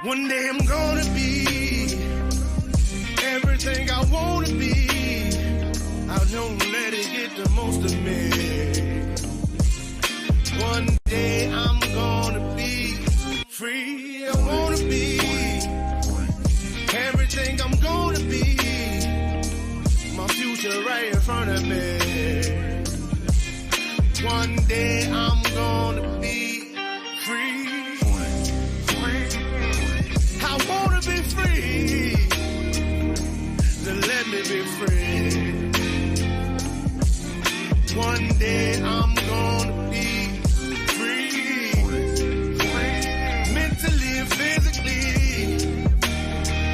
One day I'm gonna be everything I wanna be. I don't let it get the most of me. One day I'm gonna be free. I wanna be everything I'm gonna be. My future right in front of me. One day I'm gonna be free. I wanna be free. Then let me be free. One day I'm gonna be free. Mentally and physically,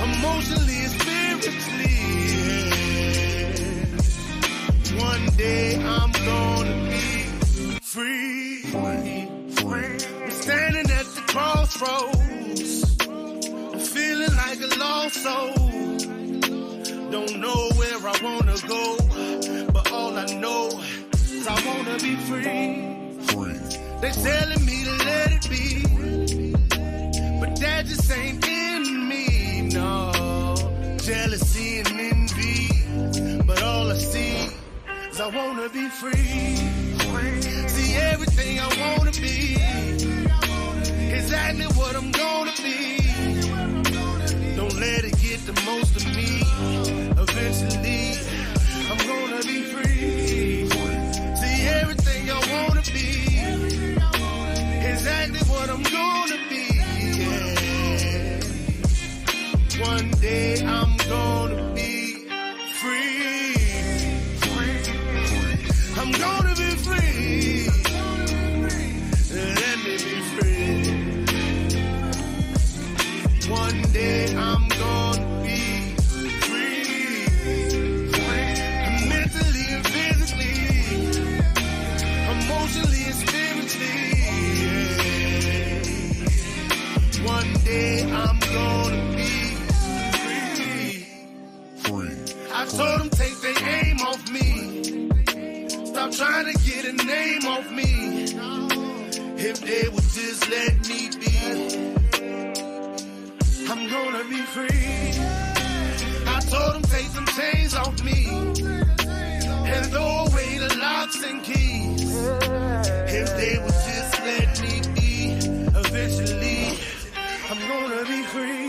emotionally and spiritually. Yeah. One day I'm gonna be free. I'm standing at the crossroads, feeling like a lost soul. Don't know where I wanna go, but all I know is I wanna be free. They telling me to let it be, but that just ain't in me, no. Jealousy and envy, but all I see is I wanna be free. See everything I wanna be, exactly what I'm gonna be. Don't let it get the most of me. Eventually, I'm gonna be free. See everything I wanna be, exactly what I'm gonna be. Yeah. One day I'm gonna be free. I'm gonna be free. Let me be free. One day I'm gonna be free. Mentally and physically, emotionally and spiritually. Yeah. One day I'm gonna be free. I told them take their aim off me. Stop trying to get a name off me. If they would just let me be, I'm gonna be free. I told them take some chains off me and throw away the locks and keys. If they would just let me be, eventually I'm gonna be free.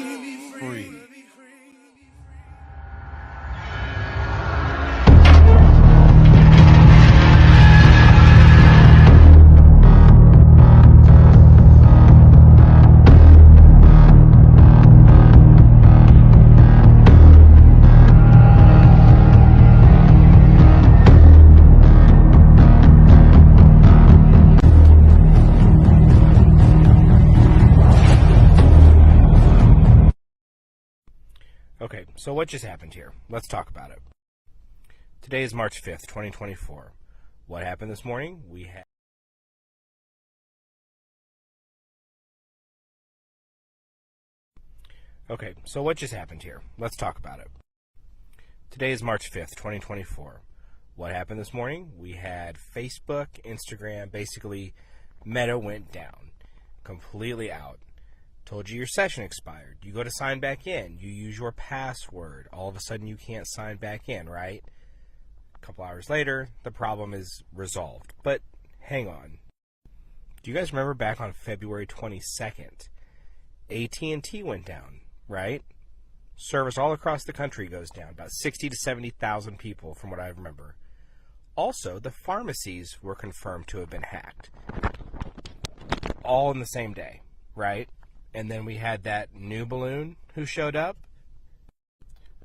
Okay, so what just happened here? Let's talk about it. Today is March 5th, 2024. What happened this morning? Okay, so what just happened here? Let's talk about it. Today is March 5th, 2024. What happened this morning? We had Facebook, Instagram, basically Meta went down, completely out. Told you your session expired. You go to sign back in. You use your password. All of a sudden you can't sign back in, right? A couple hours later, the problem is resolved. But hang on. Do you guys remember back on February 22nd, AT&T went down, right? Service all across the country goes down. About 60 to 70,000 people from what I remember. Also, the pharmacies were confirmed to have been hacked. All in the same day, right? And then we had that new balloon who showed up.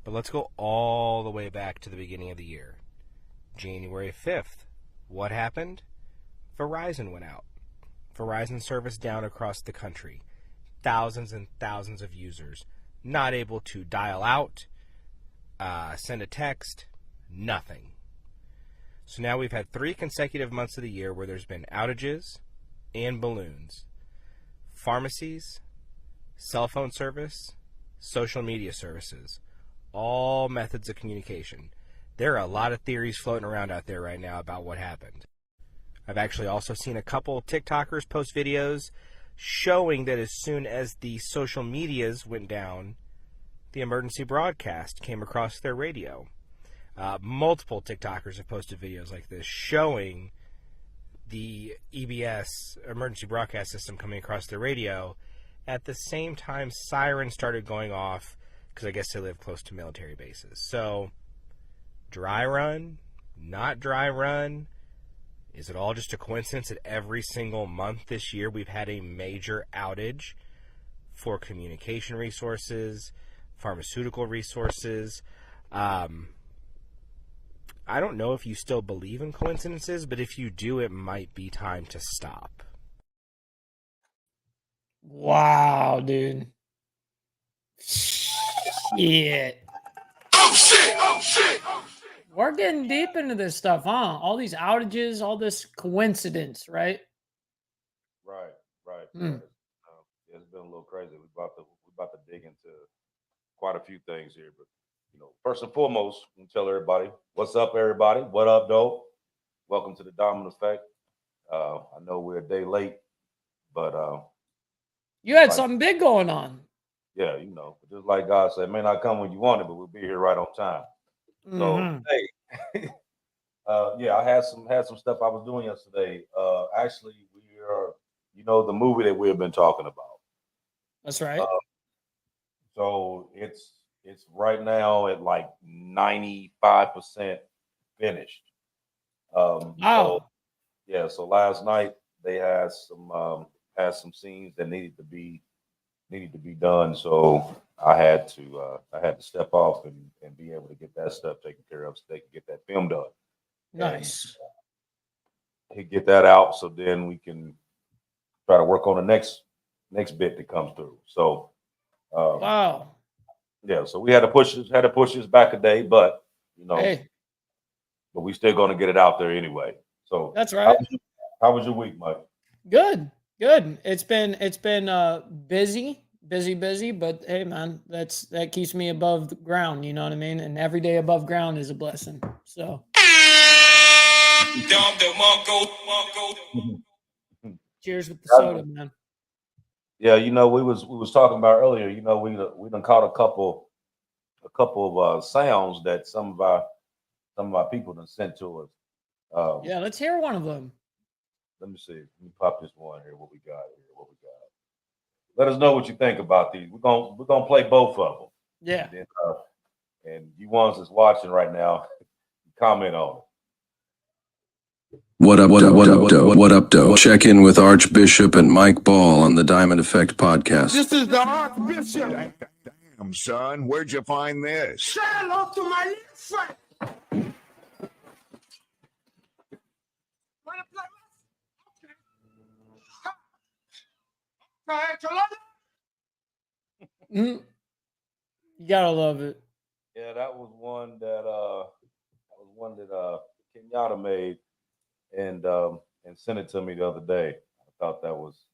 But let's go all the way back to the beginning of the year. January 5th. What happened? Verizon went out. Verizon service down across the country. Thousands and thousands of users not able to dial out, send a text, nothing. So now we've had 3 consecutive months of the year where there's been outages and balloons. Pharmacies, cell phone service, social media services, all methods of communication. There are a lot of theories floating around out there right now about what happened. I've actually also seen a couple TikTokers post videos showing that as soon as the social medias went down, the emergency broadcast came across their radio. Multiple TikTokers have posted videos like this showing the EBS, emergency broadcast system, coming across their radio. At the same time, sirens started going off because I guess they live close to military bases. So, dry run, not dry run. Is it all just a coincidence that every single month this year we've had a major outage for communication resources, pharmaceutical resources? I don't know if you still believe in coincidences, but if you do, it might be time to stop. Wow, dude. Shit. Oh shit! Oh shit! We're getting deep into this stuff, huh? All these outages, all this coincidence, right? Right. Mm. It's been a little crazy. We're about to dig into quite a few things here, but first and foremost, I'm gonna tell everybody what's up, everybody. What up, dope? Welcome to the Diamond Effect. I know we're a day late, but You had something big going on. yeah, just like God said, it may not come when you want it, but we'll be here right on time. So hey, yeah, I had some stuff I was doing yesterday. Actually, we are, the movie that we have been talking about. That's right. So it's right now at like 95% finished. Wow. So last night they had some scenes that needed to be done. So I had to step off and be able to get that stuff taken care of so they can get that film done. Nice. And get that out so then we can try to work on the next bit that comes through. So Wow. yeah, so we had to push this back a day, but Hey, but we still gonna get it out there anyway. So that's right. How was your week, Mike? Good. It's been busy, but hey, man, that keeps me above the ground. You know what I mean? And every day above ground is a blessing. So. Cheers with the soda, man. Yeah, we was talking about earlier. We done caught a couple of sounds that some of our people done sent to us. Yeah, let's hear one of them. Let me see. Let me pop this one here. What we got? Let us know what you think about these. We're gonna play both of them. Yeah. And you ones that's watching right now, comment on it. What up, doe? Check in with Archbishop and Mike Ball on the Diamond Effect podcast. This is the Archbishop. Damn, son, where'd you find this? Say hello to my little friend. Wanna play with? Okay, You gotta love it. Yeah, that was one that Kenyatta made and sent it to me the other day. I thought that was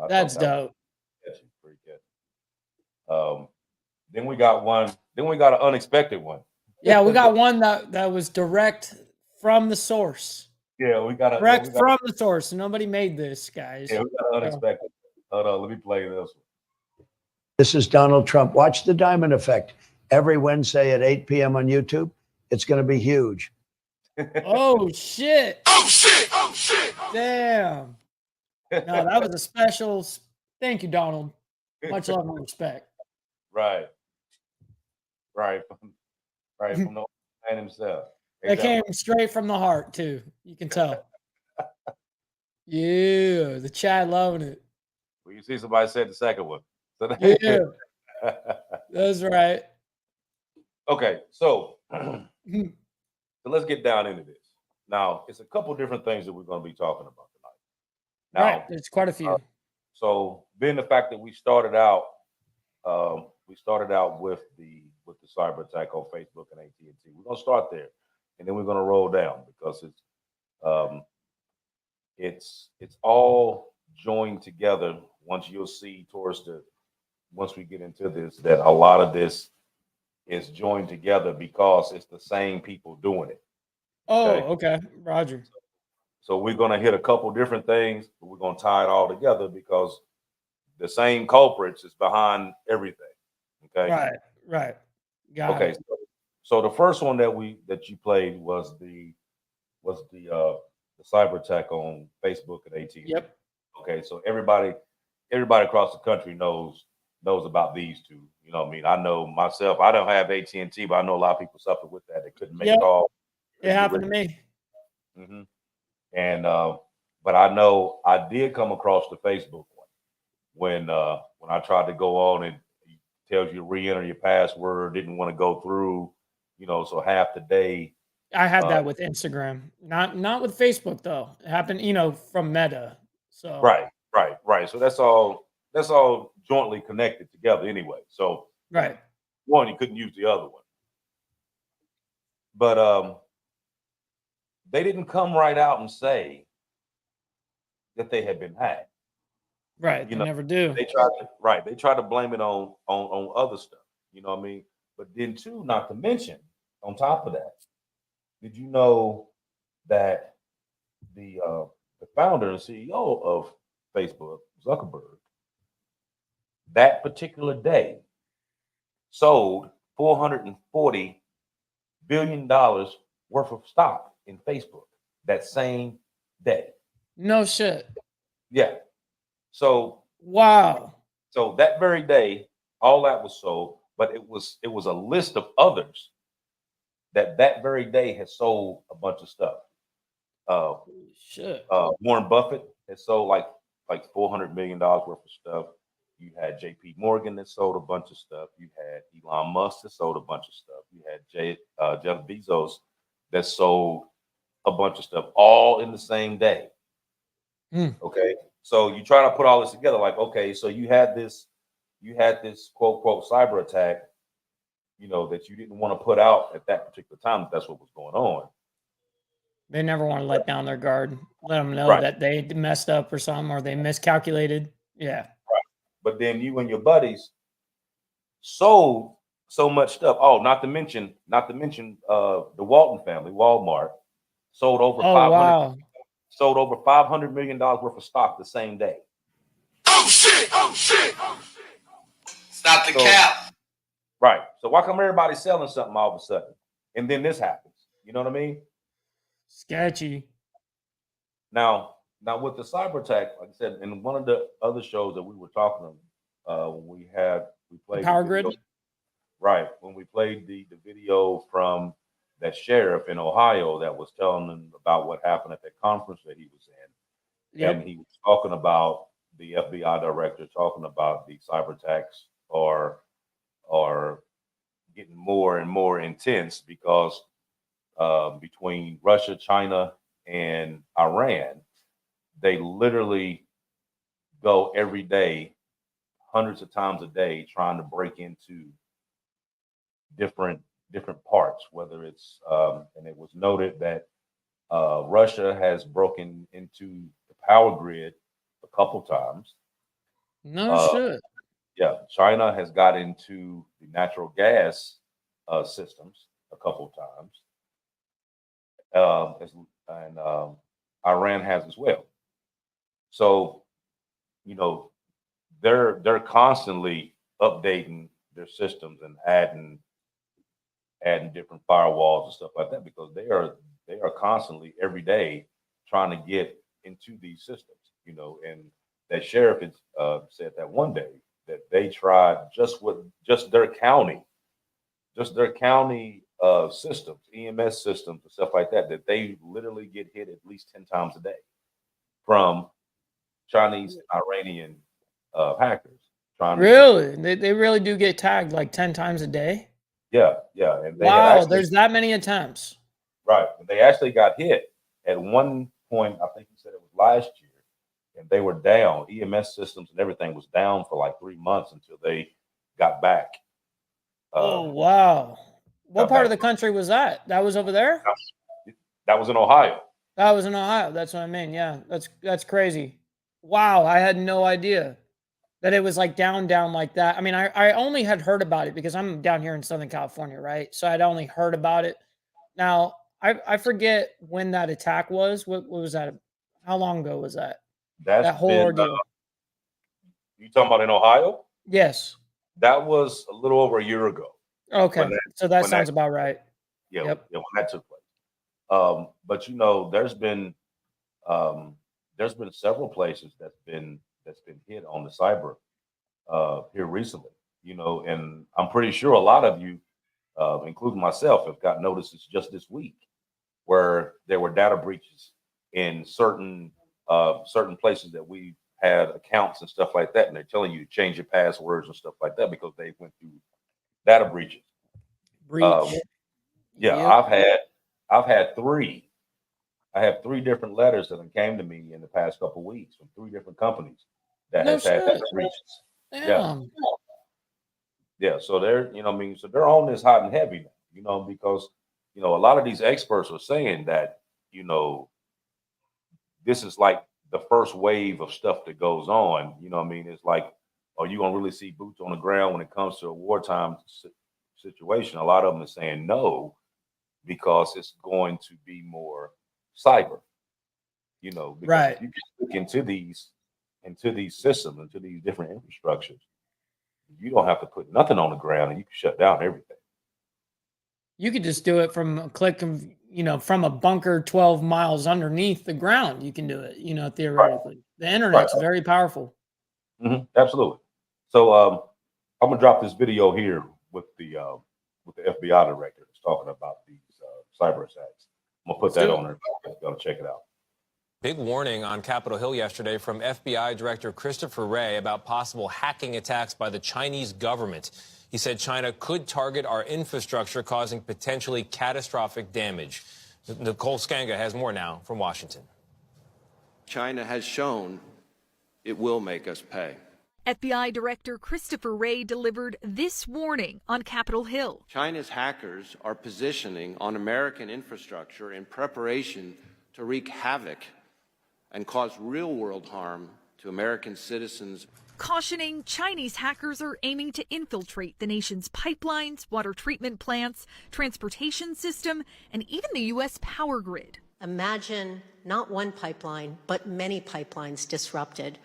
That's dope. Pretty catchy. Then we got an unexpected one. Yeah, we got one that was direct from the source. Yeah, we got direct from the source. Nobody made this, guys. Yeah, we got an unexpected. Hold on, let me play this one. This is Donald Trump. Watch The Diamond Effect every Wednesday at 8 p.m. on YouTube. It's going to be huge. Oh, shit. Oh, shit. Oh, shit. Damn. No, that was a special. Thank you, Donald. Much love and respect. Right. From the man himself. That came straight from the heart, too. You can tell. Yeah, the chat loving it. Well, you see somebody said the second one. So yeah, that's right. Okay, so let's get down into this. Now, it's a couple different things that we're going to be talking about tonight. Now, right, there's quite a few. So, being the fact that we started out with the cyber attack on Facebook and AT&T, we're going to start there, and then we're going to roll down because it's all joined together. Once you'll see once we get into this, that a lot of this is joined together because it's the same people doing it. Okay. Roger. So we're going to hit a couple different things, but we're going to tie it all together because the same culprits is behind everything. Okay. Right. Got Okay. it. So the first one that you played was the cyber attack on Facebook and AT&T. Yep. Okay. So everybody across the country knows about these two. You know what I mean? I know myself. I don't have AT&T, but I know a lot of people suffered with that. They couldn't make Yep. calls. It happened to me. Mm-hmm. And but I know I did come across the Facebook one when I tried to go on and it tells you to re-enter your password, didn't want to go through, so half the day. I had that with Instagram, not with Facebook though. It happened, from Meta. So Right. So that's all jointly connected together anyway. So right. one, you couldn't use the other one. But they didn't come right out and say that they had been hacked. Right. They never do. They tried to blame it on other stuff. You know what I mean? But then too, not to mention, on top of that, did you know that the founder and CEO of Facebook, Zuckerberg, that particular day sold $440 billion worth of stock in Facebook that same day. No shit. Yeah. So wow. So that very day, all that was sold, but it was a list of others that very day had sold a bunch of stuff. Shit. Warren Buffett had sold like $400 million worth of stuff. You had J.P. Morgan that sold a bunch of stuff. You had Elon Musk that sold a bunch of stuff. You had Jeff Bezos that sold a bunch of stuff, all in the same day. Okay, so you try to put all this together, like, okay, so you had this quote unquote cyber attack, that you didn't want to put out at that particular time. That's what was going on. They never want to let down their guard, let them know that they messed up or something, or they miscalculated. Yeah. Right. But then you and your buddies sold so much stuff. Oh, not to mention the Walton family, Walmart, sold over sold over $500 million worth of stock the same day. Oh shit! Stop the cap. Right. So why come everybody's selling something all of a sudden, and then this happens? You know what I mean? Sketchy. Now with the cyber attack, like I said, in one of the other shows that we were talking when we played Power Grid. Right. When we played the video from that sheriff in Ohio that was telling them about what happened at that conference that he was in. Yep. And he was talking about the FBI director, talking about the cyber attacks are getting more and more intense because between Russia, China, and Iran, they literally go every day, hundreds of times a day, trying to break into different parts, whether it's and it was noted that Russia has broken into the power grid a couple times. No shit. Yeah, China has got into the natural gas systems a couple times, and Iran has as well. So, they're constantly updating their systems and adding different firewalls and stuff like that, because they are constantly every day trying to get into these systems, and that sheriff said that one day that they tried just their county systems, EMS systems and stuff like that, that they literally get hit at least 10 times a day from Chinese, Iranian hackers. Really? They really do get tagged like 10 times a day? Yeah. And there's that many attempts. Right. They actually got hit at one point. I think he said it was last year, and they were down. EMS systems and everything was down for like 3 months until they got back. Oh, wow. What part of the country was that? That was over there? That was in Ohio. That was in Ohio. That's what I mean. Yeah, that's crazy. Wow, I had no idea that it was like down like that. I mean, I only had heard about it because I'm down here in Southern California, right? So I'd only heard about it. Now, I forget when that attack was. What was that? How long ago was that? That whole ordeal. You talking about in Ohio? Yes. That was a little over a year ago. Okay. When that- So that when sounds that- about right. Yeah, Yep. yeah, when that took place. But there's been several places that's been hit on the cyber here recently. And I'm pretty sure a lot of you, including myself, have got notices just this week where there were data breaches in certain places that we had accounts and stuff like that, and they're telling you to change your passwords and stuff like that because they went through data breaches. Breach. Yeah, Yep. I've had three. I have three different letters that came to me in the past couple of weeks from three different companies that No has had shit. data breaches. Damn. Yeah, so they're, so they're on this hot and heavy now, because, a lot of these experts are saying that, this is like the first wave of stuff that goes on. It's like, are you going to really see boots on the ground when it comes to a wartime situation? A lot of them are saying no, because it's going to be more cyber, because Right. if you can look into these systems, into these different infrastructures, you don't have to put nothing on the ground and you can shut down everything. You could just do it from a click of, from a bunker 12 miles underneath the ground. You can do it, theoretically. The internet's very powerful. Absolutely. So I'm gonna drop this video here with the FBI director that's talking about these cyber attacks. I'm gonna put that on there. Gotta check it out. Big warning on Capitol Hill yesterday from FBI Director Christopher Wray about possible hacking attacks by the Chinese government. He said China could target our infrastructure, causing potentially catastrophic damage. Nicole Skanga has more now from Washington. China has shown it will make us pay. FBI Director Christopher Wray delivered this warning on Capitol Hill. China's hackers are positioning on American infrastructure in preparation to wreak havoc and cause real-world harm to American citizens. Cautioning Chinese hackers are aiming to infiltrate the nation's pipelines, water treatment plants, transportation system, and even the U.S. power grid. Imagine not one pipeline, but many pipelines disrupted.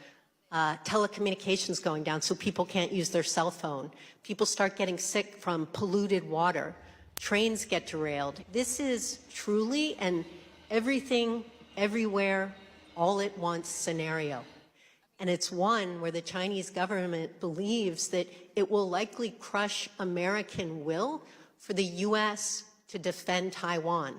Telecommunications going down so people can't use their cell phone. People start getting sick from polluted water. Trains get derailed. This is truly an everything, everywhere, all at once scenario. And it's one where the Chinese government believes that it will likely crush American will for the U.S. to defend Taiwan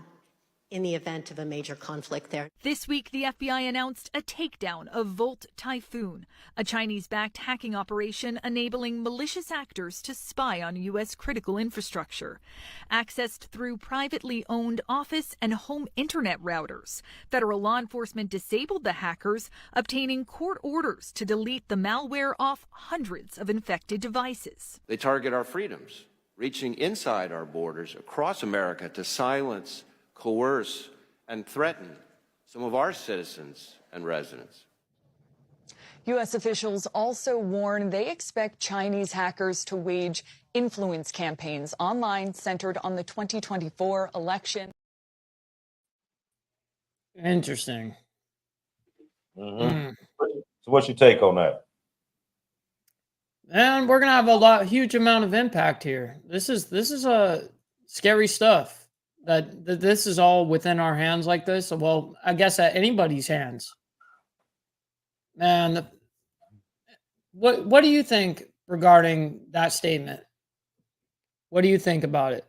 in the event of a major conflict there. This week, the FBI announced a takedown of Volt Typhoon, a Chinese-backed hacking operation enabling malicious actors to spy on U.S. critical infrastructure. Accessed through privately owned office and home internet routers, federal law enforcement disabled the hackers, obtaining court orders to delete the malware off hundreds of infected devices. They target our freedoms, reaching inside our borders across America to silence, coerce, and threaten some of our citizens and residents. U.S. officials also warn they expect Chinese hackers to wage influence campaigns online centered on the 2024 election. Interesting. So what's your take on that? And we're gonna have huge amount of impact here. This is a scary stuff. That this is all within our hands like this. Well, I guess at anybody's hands. Man, what do you think regarding that statement? What do you think about it?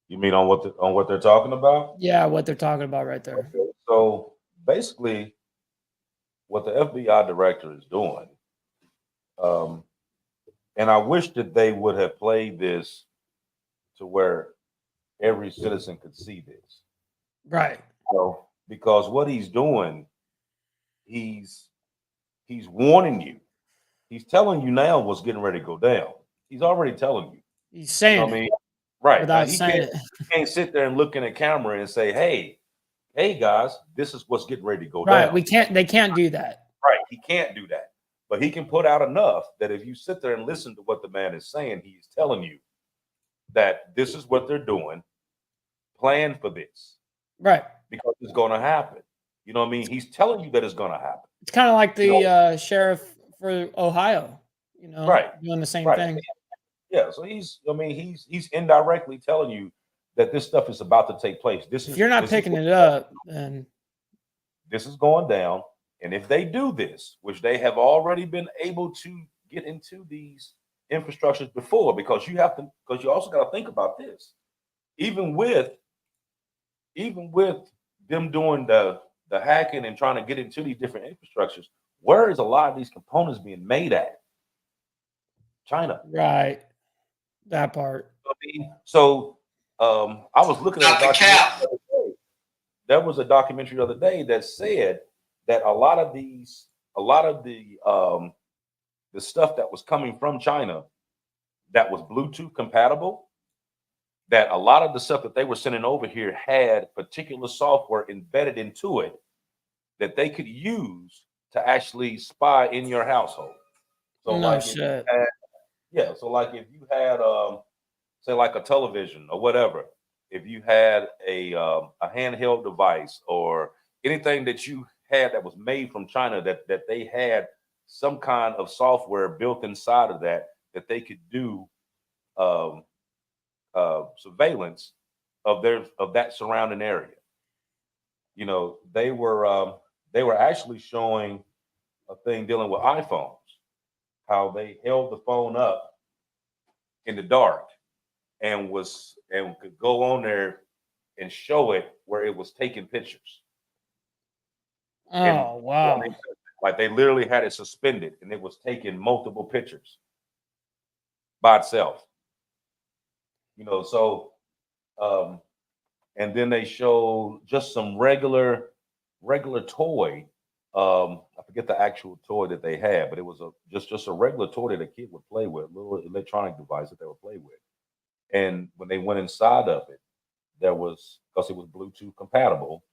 You mean on what they're talking about? Yeah, what they're talking about right there. Okay. So basically, what the FBI director is doing, and I wish that they would have played this to where every citizen could see this. Right. So, because what he's doing, he's warning you. He's telling you now what's getting ready to go down. He's already telling you. He's saying what I mean, right. Without he saying it. can't sit there and look in a camera and say, hey guys, this is what's getting ready to go Right. down. They can't do that. Right. He can't do that. But he can put out enough that if you sit there and listen to what the man is saying, he's telling you that this is what they're doing. Plan for this. Right. Because it's going to happen. You know what I mean? He's telling you that it's going to happen. It's kind of like the sheriff for Ohio, you know, Right. doing the same Right. thing. Yeah, so he's indirectly telling you that this stuff is about to take place. If you're not picking it up, then this is going down. And if they do this, which they have already been able to get into these infrastructures before, because you also got to think about this. Even with them doing the hacking and trying to get into these different infrastructures, where is a lot of these components being made at? China. right, that part. So I was looking at a documentary the other day. There was a documentary the other day that said that a lot of the stuff that was coming from China that was Bluetooth compatible, that a lot of the stuff that they were sending over here had particular software embedded into it that they could use to actually spy in your household. So No like shit. so like if you had say like a television or whatever, if you had a handheld device or anything that you had that was made from China, that they had some kind of software built inside of that they could do surveillance of that surrounding area. You know, they were actually showing a thing dealing with iPhones, how they held the phone up in the dark and could go on there and show it where it was taking pictures. Oh, wow. Like they literally had it suspended and it was taking multiple pictures by itself. You know, so and then they showed just some regular toy. I forget the actual toy that they had, but it was just a regular toy that a kid would play with, a little electronic device that they would play with. And when they went inside of it, there was, because it was Bluetooth compatible,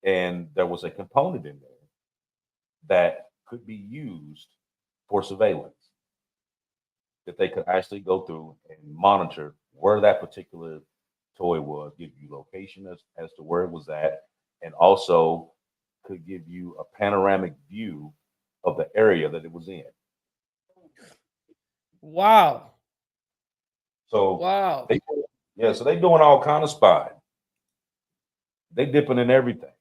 and there was a component in there that could be used for surveillance, that they could actually go through and monitor where that particular toy was, give you location as to where it was at, and also could give you a panoramic view of the area that it was in. Wow. So wow. So they doing all kind of spying. They dipping in everything.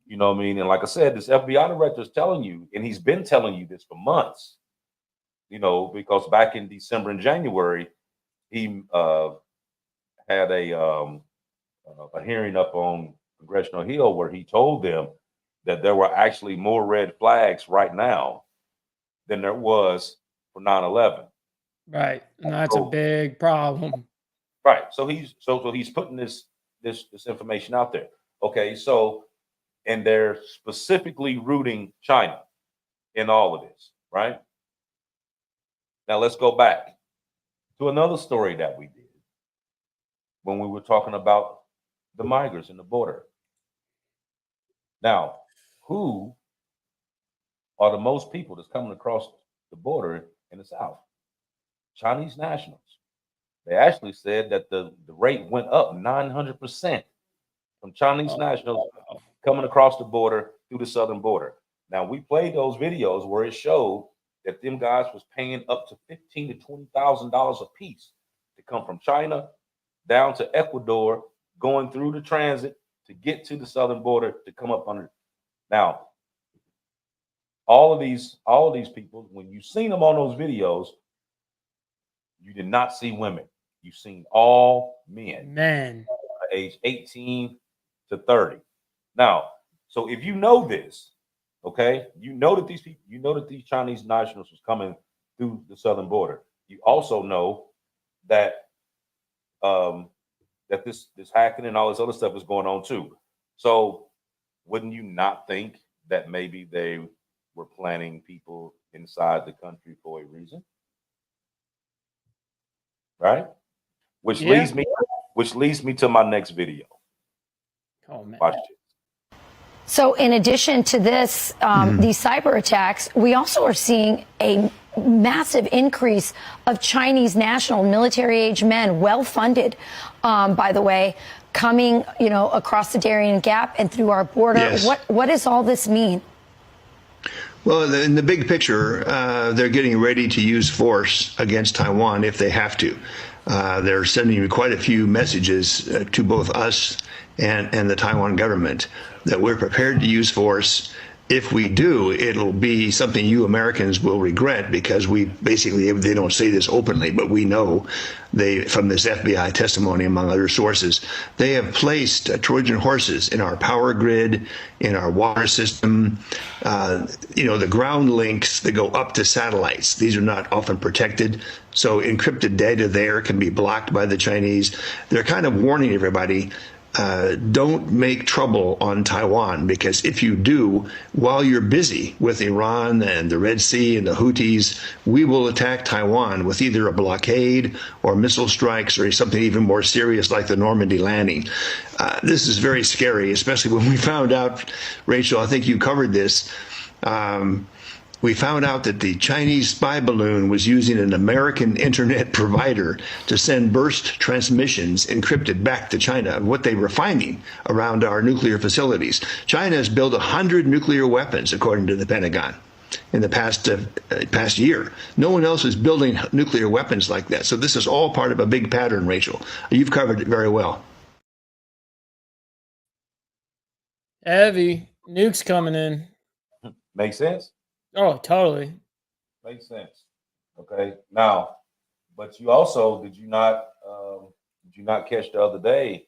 You know what I mean? And like I said, this FBI director is telling you, and he's been telling you this for months, you know, because back in December and January, he had a hearing up on Congressional Hill where he told them that there were actually more red flags right now than there was for 9/11. Right. And that's a big problem. Right. So he's putting this information out there. Okay, so and they're specifically rooting China in all of this, right? Now let's go back to another story that we did when we were talking about the migrants and the border. Now, who are the most people that's coming across the border in the South? Chinese nationals. They actually said that the rate went up 900% from Chinese nationals coming across the border through the southern border. Now, we played those videos where it showed that them guys was paying up to $15,000 to $20,000 a piece to come from China down to Ecuador, going through the transit to get to the southern border to come up under. Now, all of these people, when you seen them on those videos, you did not see women. You seen all men, age 18 to 30. Now, so if you know this, okay, you know that these people, you know that these Chinese nationals was coming through the southern border. You also know that that this hacking and all this other stuff is going on too. So wouldn't you not think that maybe they were planning people inside the country for a reason? Right? Which leads me to my next video. Oh man. Watch it. So in addition to this, these cyber attacks, we also are seeing a massive increase of Chinese national military-age men, well-funded, by the way, coming, you know, across the Darien Gap and through our border. Yes. What does all this mean? Well, in the big picture, they're getting ready to use force against Taiwan if they have to. They're sending quite a few messages to both us and the Taiwan government that we're prepared to use force. If we do, it'll be something you Americans will regret, because we basically, they don't say this openly, but we know from this FBI testimony, among other sources, they have placed Trojan horses in our power grid, in our water system, the ground links that go up to satellites. These are not often protected. So encrypted data there can be blocked by the Chinese. They're kind of warning everybody, don't make trouble on Taiwan, because if you do, while you're busy with Iran and the Red Sea and the Houthis, we will attack Taiwan with either a blockade or missile strikes or something even more serious like the Normandy landing. This is very scary, especially when we found out, Rachel, I think you covered this, we found out that the Chinese spy balloon was using an American internet provider to send burst transmissions encrypted back to China of what they were finding around our nuclear facilities. China has built 100 nuclear weapons, according to the Pentagon, in the past year. No one else is building nuclear weapons like that. So this is all part of a big pattern, Rachel. You've covered it very well. Heavy nukes coming in. Make sense? Oh, totally. Makes sense. Okay. Now, but you also did you not catch the other day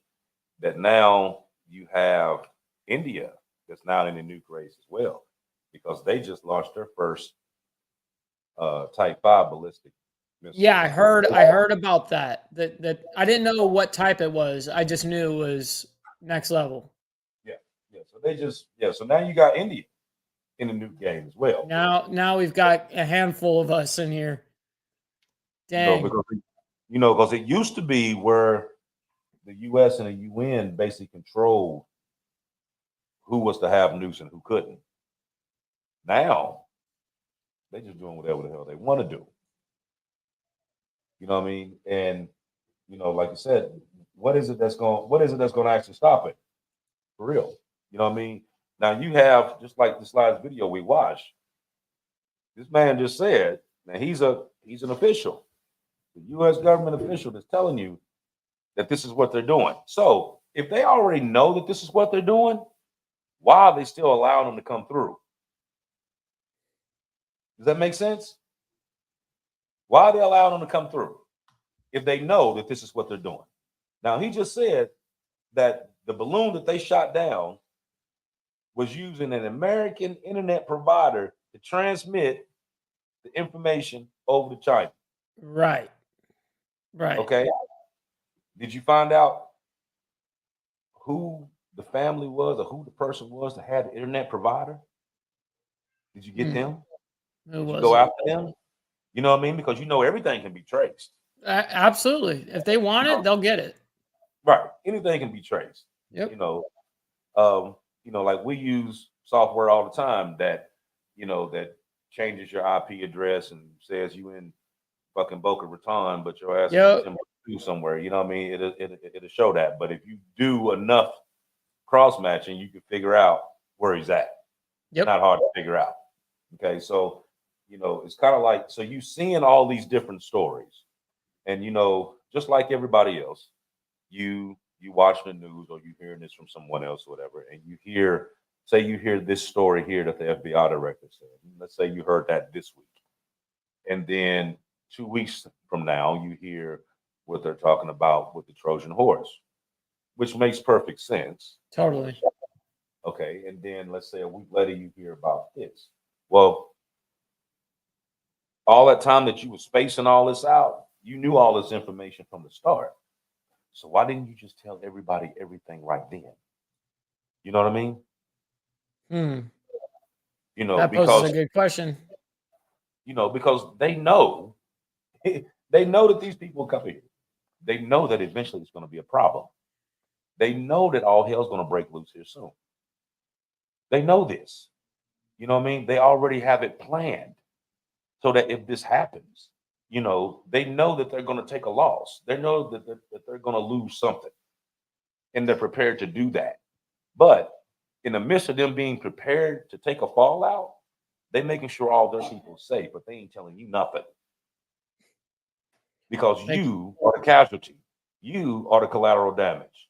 that now you have India that's now in the nuke race as well, because they just launched their first Type 5 ballistic missile. Yeah, I heard about that. That I didn't know what type it was. I just knew it was next level. Yeah. So now you got India in the nuke game as well. Now we've got a handful of us in here. Dang. Because it used to be where the U.S. and the UN basically controlled who was to have nukes and who couldn't. Now they're just doing whatever the hell they want to do. You know what I mean? And like you said, what is it that's going to actually stop it? For real. You know what I mean? Now you have, just like this last video we watched, this man just said, now he's an official, the U.S. government official that's telling you that this is what they're doing. So if they already know that this is what they're doing, why are they still allowing them to come through? Does that make sense? Why are they allowing them to come through if they know that this is what they're doing? Now he just said that the balloon that they shot down was using an American internet provider to transmit the information over to China. Right. Okay. Did you find out who the family was or who the person was that had the internet provider? Did you get them? Who was go after them? You know what I mean? Because everything can be traced. Absolutely. If they want it, they'll get it. Right. Anything can be traced. Yep. Like we use software all the time that changes your IP address and says you in fucking Boca Raton, but your ass is in Timbuktu somewhere. You know what I mean? It'll show that. But if you do enough cross matching, you can figure out where he's at. Yep. It's not hard to figure out. Okay, so it's kind of like, so you seeing all these different stories, and just like everybody else, you watch the news or you hearing this from someone else or whatever, and you hear this story here that the FBI director said. Let's say you heard that this week, and then 2 weeks from now you hear what they're talking about with the Trojan horse, which makes perfect sense. Totally. Okay, and then let's say a week later you hear about this. Well, all that time that you were spacing all this out, you knew all this information from the start. So why didn't you just tell everybody everything right then? You know what I mean? That poses a good question. Because they know that these people come here. They know that eventually it's going to be a problem. They know that all hell's going to break loose here soon. They know this. You know what I mean? They already have it planned so that if this happens, they know that they're going to take a loss. They know that they're going to lose something, and they're prepared to do that. But in the midst of them being prepared to take a fallout, They making sure all their people safe, but they ain't telling you nothing. Because you are the casualty. You are the collateral damage.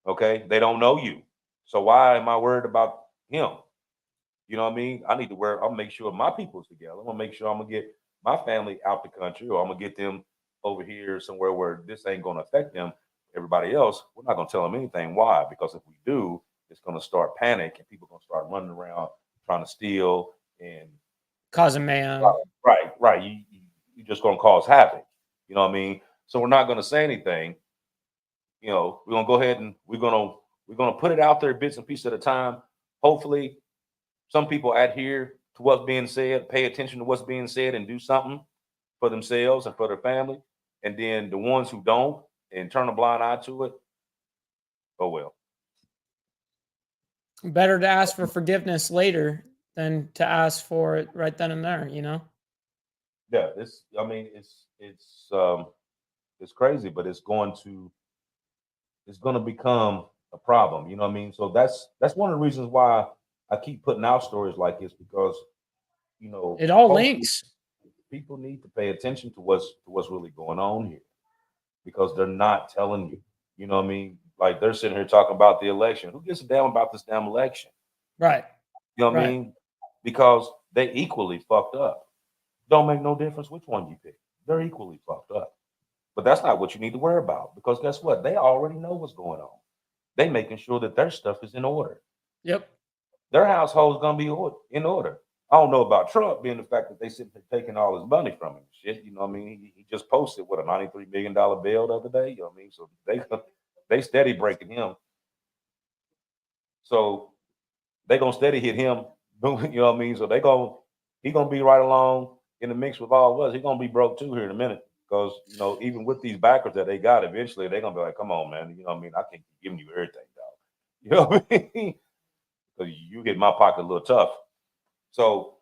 Okay? They don't know you. So why am I worried about him? You know what I mean? I'll make sure my people's together. I'm gonna make sure I'm gonna get my family out the country, or I'm gonna get them over here somewhere where this ain't gonna affect them. Everybody else, we're not gonna tell them anything. Why? Because if we do, it's gonna start panic and people gonna start running around trying to steal and causing mayhem. Right. You just gonna cause havoc. You know what I mean? So we're not gonna say anything. You know, we're gonna go ahead and we're gonna put it out there bits and pieces at a time. Hopefully, some people adhere to what's being said, pay attention to what's being said, and do something for themselves and for their family. And then the ones who don't and turn a blind eye to it, oh well. Better to ask for forgiveness later than to ask for it right then and there, you know? Yeah, it's crazy, but it's going to become a problem. You know what I mean? So that's one of the reasons why I keep putting out stories like this, because you know it all links. People need to pay attention to what's really going on here, because they're not telling you. You know what I mean? Like they're sitting here talking about the election. Who gives a damn about this damn election? Right. You know what I mean? Because they equally fucked up. Don't make no difference which one you pick. They're equally fucked up. But that's not what you need to worry about, because guess what? They already know what's going on. They making sure that their stuff is in order. Yep. Their household's gonna be in order. I don't know about Trump being the fact that they sitting there taking all his money from him. Shit, you know what I mean? He just posted a $93 million bill the other day. You know what I mean? So they steady breaking him. So they gonna steady hit him. You know what I mean? So he gonna be right along in the mix with all of us. He gonna be broke too here in a minute. Because, you know, even with these backers that they got, eventually they're going to be like, come on, man. You know what I mean? I can't keep giving you everything, dog. You know what I mean? Because you hit my pocket a little tough. So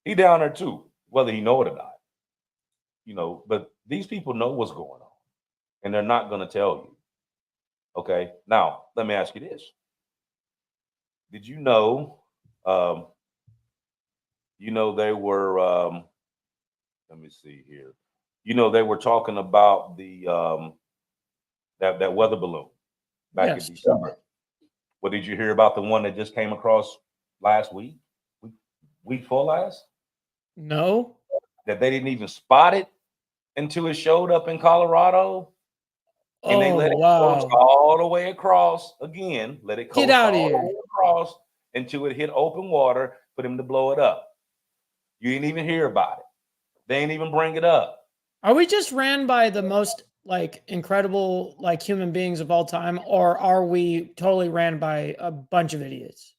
he down there too, whether he know it or not. You know, but these people know what's going on. And they're not going to tell you. Okay? Now, let me ask you this. Did you know, they were, let me see here. You know, they were talking about the that weather balloon back in December. Well, did you hear about the one that just came across last week? Week before last? No. That they didn't even spot it until it showed up in Colorado. And they let it coast all the way across again. Let it coast Get out of all here. the way across until it hit open water for them to blow it up. You didn't even hear about it. They ain't even bring it up. Are we just ran by the most like incredible like human beings of all time, or are we totally ran by a bunch of idiots?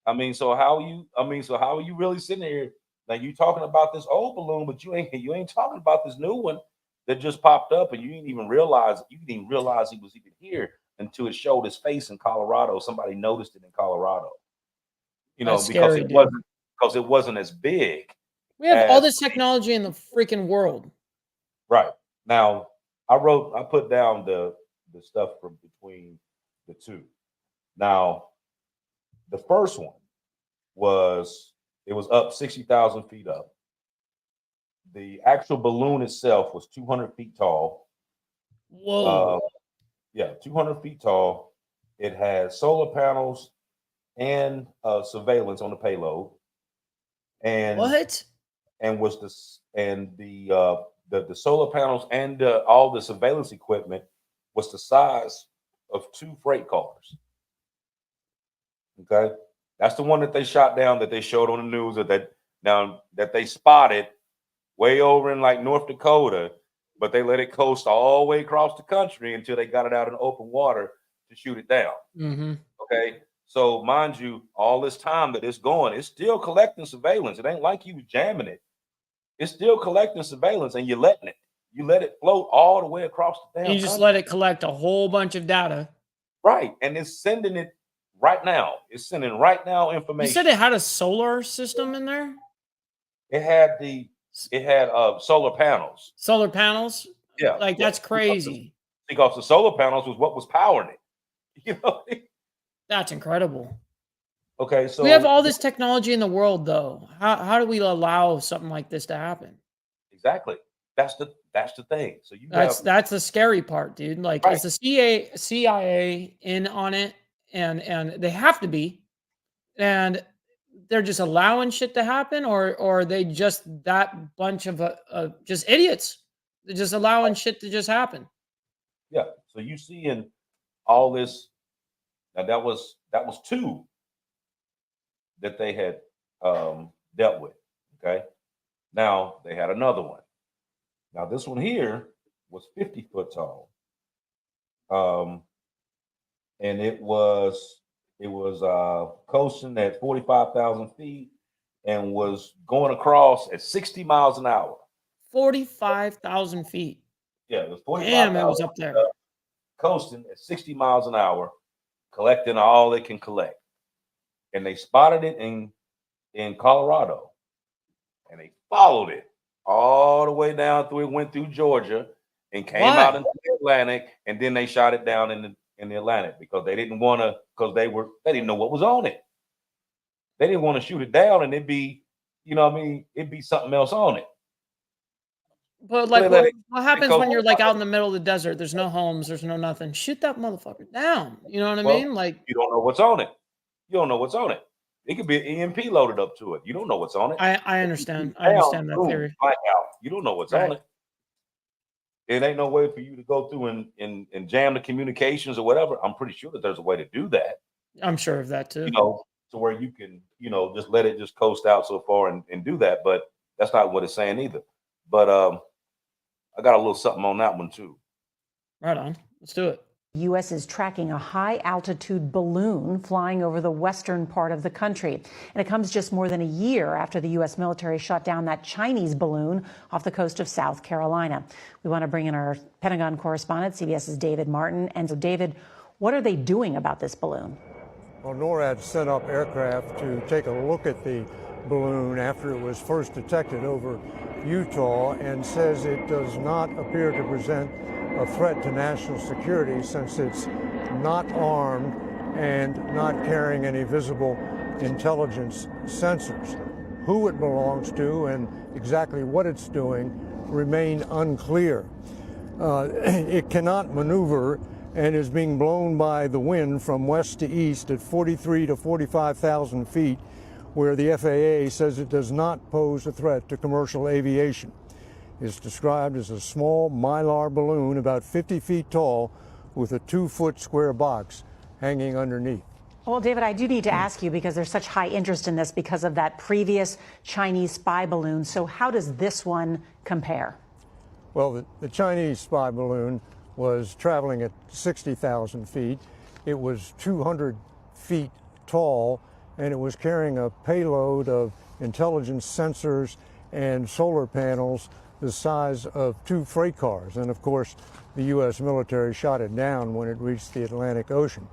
I mean, so how are you really sitting here? Like you talking about this old balloon, but you ain't talking about this new one that just popped up, and you didn't even realize he was even here until it showed his face in Colorado. Somebody noticed it in Colorado. You know, because it wasn't as big. We have all this technology in the freaking world. Right. Now, I put down the stuff from between the two. Now, the first one was up 60,000 feet up. The actual balloon itself was 200 feet tall. Whoa. 200 feet tall. It had solar panels and surveillance on the payload. And what? And the solar panels and all the surveillance equipment was the size of 2 freight cars. Okay, that's the one that they shot down, that they showed on the news, that they spotted way over in like North Dakota, but they let it coast all the way across the country until they got it out in open water to shoot it down. Mm-hmm. Okay, so mind you, all this time that it's going, it's still collecting surveillance. It ain't like you was jamming it. It's still collecting surveillance, and you let it float all the way across the damn You just country. let it collect a whole bunch of data. Right, and it's sending it right now. It's sending right now information. You said it had a solar system in there? It had solar panels. Solar panels? Yeah. Like that's crazy. Because the solar panels was what was powering it. You know? That's incredible. Okay, so We have all this technology in the world, though. How do we allow something like this to happen? exactly. That's the thing. So you have That's the scary part, dude. Like, right. is the CIA in on it? And they have to be. And they're just allowing shit to happen, or are they just that bunch of just idiots? They're just allowing shit to just happen. Yeah. So you see in all this. Now that was two that they had dealt with. Okay. Now they had another one. Now this one here was 50 foot tall. And it was coasting at 45,000 feet and was going across at 60 miles an hour. 45,000 feet. Yeah, it was 45,000. Damn, it was up there. Coasting at 60 miles an hour, collecting all it can collect. And they spotted it in Colorado. And they followed it all the way down through. It went through Georgia and came out into the Atlantic, and then they shot it down in the Atlantic because they didn't want to, because they didn't know what was on it. They didn't want to shoot it down and it'd be, it'd be something else on it. But like, what happens when you're like out in the middle of the desert? There's no homes, there's no nothing. Shoot that motherfucker down. You know what I mean? Like, you don't know what's on it. You don't know what's on it. It could be an EMP loaded up to it. You don't know what's on it. I understand. I understand that theory. Blackout. You don't know what's on it. It ain't no way for you to go through and jam the communications or whatever. I'm pretty sure that there's a way to do that. I'm sure of that too. To where you can, just let it just coast out so far and do that. But that's not what it's saying either. But I got a little something on that one too. Right on. Let's do it. The U.S. is tracking a high-altitude balloon flying over the western part of the country. And it comes just more than a year after the U.S. military shot down that Chinese balloon off the coast of South Carolina. We want to bring in our Pentagon correspondent, CBS's David Martin. And so, David, what are they doing about this balloon? Well, NORAD sent up aircraft to take a look at the balloon after it was first detected over Utah and says it does not appear to present a threat to national security since it's not armed and not carrying any visible intelligence sensors. Who it belongs to and exactly what it's doing remain unclear. It cannot maneuver and is being blown by the wind from west to east at 43 to 45,000 feet, where the FAA says it does not pose a threat to commercial aviation. It's described as a small Mylar balloon about 50 feet tall with a 2-foot square box hanging underneath. Well, David, I do need to ask you, because there's such high interest in this because of that previous Chinese spy balloon. So how does this one compare? Well, the Chinese spy balloon was traveling at 60,000 feet. It was 200 feet tall, and it was carrying a payload of intelligence sensors and solar panels the size of 2 freight cars. And of course, the U.S. military shot it down when it reached the Atlantic Ocean.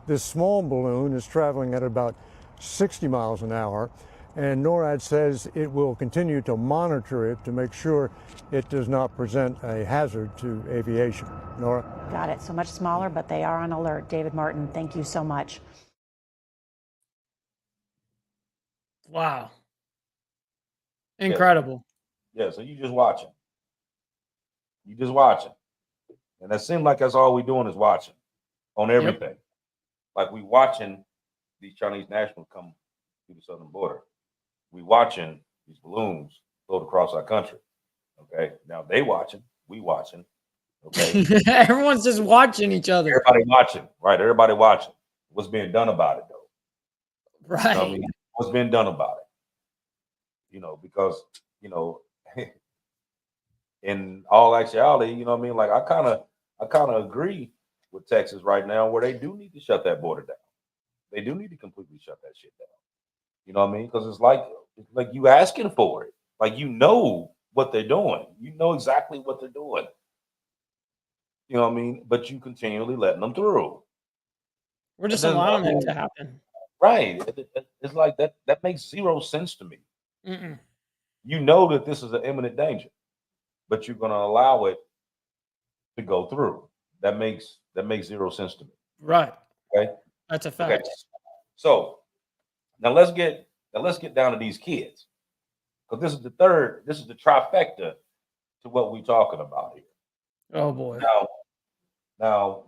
This small balloon is traveling at about 60 miles an hour, and NORAD says it will continue to monitor it to make sure it does not present a hazard to aviation. Nora? Got it. So much smaller, but they are on alert. David Martin, thank you so much. Wow. Incredible. Yeah, so you just watching. And it seems like that's all we're doing is watching on everything. Yep. Like we watching these Chinese nationals come through the southern border. We watching these balloons float across our country. Okay. Now they watching, we watching. Okay. Everyone's just watching each other. Everybody watching, right? Everybody watching. What's being done about it though? Right. You know what I mean? What's being done about it? Because, in all actuality, you know what I mean? Like I kind of agree with Texas right now, where they do need to shut that border down. They do need to completely shut that shit down. You know what I mean? Because it's like you asking for it. Like what they're doing. You know exactly what they're doing. You know what I mean? But you continually letting them through. We're just allowing it to happen. Right. It's like that makes zero sense to me. Mm-mm. You know that this is an imminent danger, but you're going to allow it to go through. That makes zero sense to me. Right. Okay. That's a fact. Okay. So Now let's get down to these kids, because this is the trifecta to what we're talking about here. Oh boy. Now,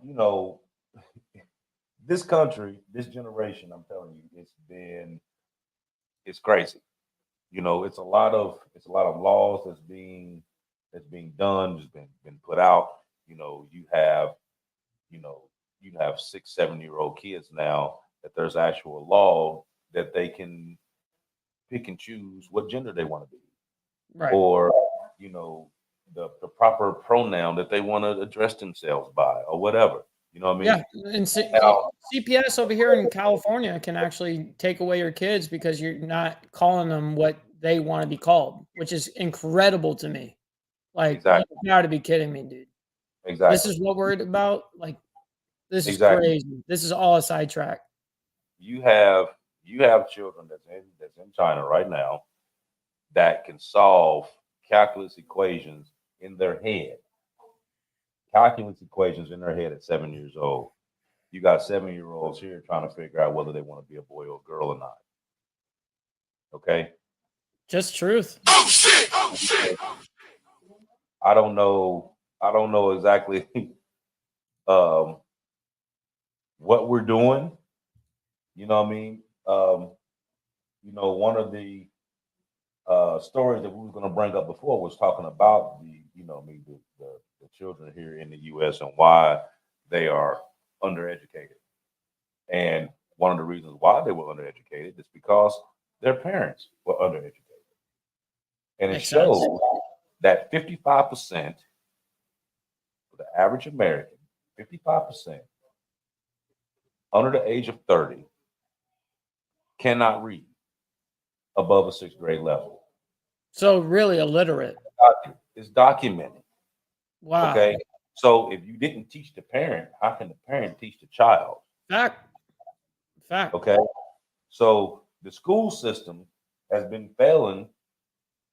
this country, this generation, I'm telling you, it's crazy. It's a lot of laws that's being done, just been put out. You have 6, 7-year-old kids now that there's actual law that they can pick and choose what gender they want to be, Right. or the proper pronoun that they want to address themselves by, or whatever. You know what I mean? Yeah, and Now- CPS over here in California can actually take away your kids because you're not calling them what they want to be called, which is incredible to me. Like, Exactly. you got to be kidding me, dude. Exactly. This is what we're about. Like, this is Exactly. crazy. This is all a sidetrack. You have children that's in China right now that can solve calculus equations in their head. Calculus equations in their head at 7 years old. You got 7-year-olds here trying to figure out whether they want to be a boy or a girl or not. Okay. Just truth. Oh shit! Oh shit! I don't know exactly what we're doing. You know what I mean? One of the stories that we were going to bring up before was talking about the children here in the U.S. and why they are undereducated. And one of the reasons why they were undereducated is because their parents were undereducated. And it Makes sense. shows that 55% for the average American, 55% under the age of 30 cannot read above a 6th grade level. So really illiterate. It's documented. Wow. Okay. So if you didn't teach the parent, how can the parent teach the child? Fact. Okay. So the school system has been failing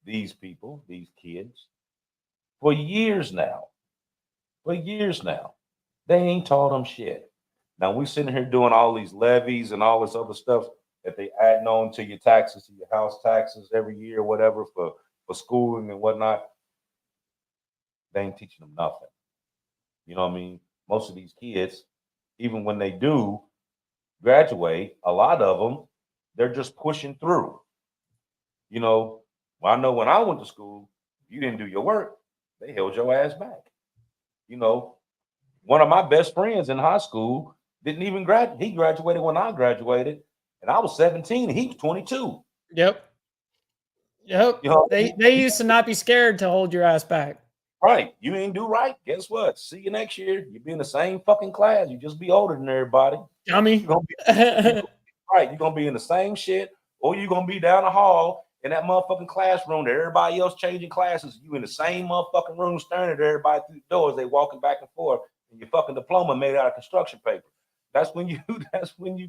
these people, these kids, for years now. They ain't taught them shit. Now we sitting here doing all these levies and all this other stuff that they adding on to your taxes, to your house taxes every year, whatever, for schooling and whatnot. They ain't teaching them nothing. You know what I mean? Most of these kids, even when they do graduate, a lot of them, they're just pushing through. Well, I know when I went to school, if you didn't do your work, they held your ass back. One of my best friends in high school didn't even graduate. He graduated when I graduated, and I was 17 and he was 22. Yep. They used to not be scared to hold your ass back. Right. You ain't do right. Guess what? See you next year. You'll be in the same fucking class. You just be older than everybody. Dummy. Right. You're going to be in the same shit, or you're going to be down the hall in that motherfucking classroom that everybody else changing classes. You in the same motherfucking room staring at everybody through the doors. They walking back and forth, and your fucking diploma made out of construction paper. That's when you going to, you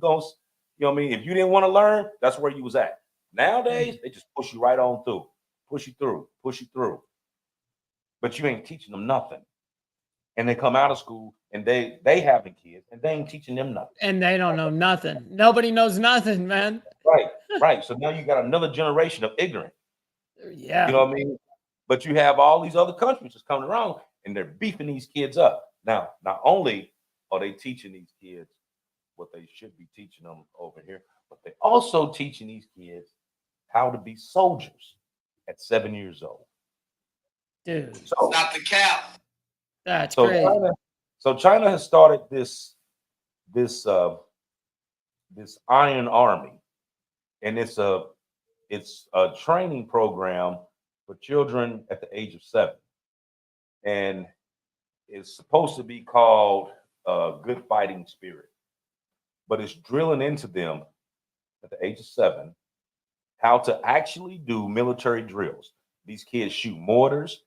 know what I mean? If you didn't want to learn, that's where you was at. Nowadays, they just push you right on through. Push you through. But you ain't teaching them nothing. And they come out of school and they having kids and they ain't teaching them nothing. And they don't know nothing. Nobody knows nothing, man. Right. So now you got another generation of ignorant. Yeah. You know what I mean? But you have all these other countries that's coming around and they're beefing these kids up. Now, not only are they teaching these kids what they should be teaching them over here, but they're also teaching these kids how to be soldiers at 7 years old. Dude. So, Not the cap. That's crazy. China has started this Iron Army, and it's a training program for children at the age of 7, and it's supposed to be called Good Fighting Spirit, but it's drilling into them at the age of 7 how to actually do military drills. These kids shoot mortars.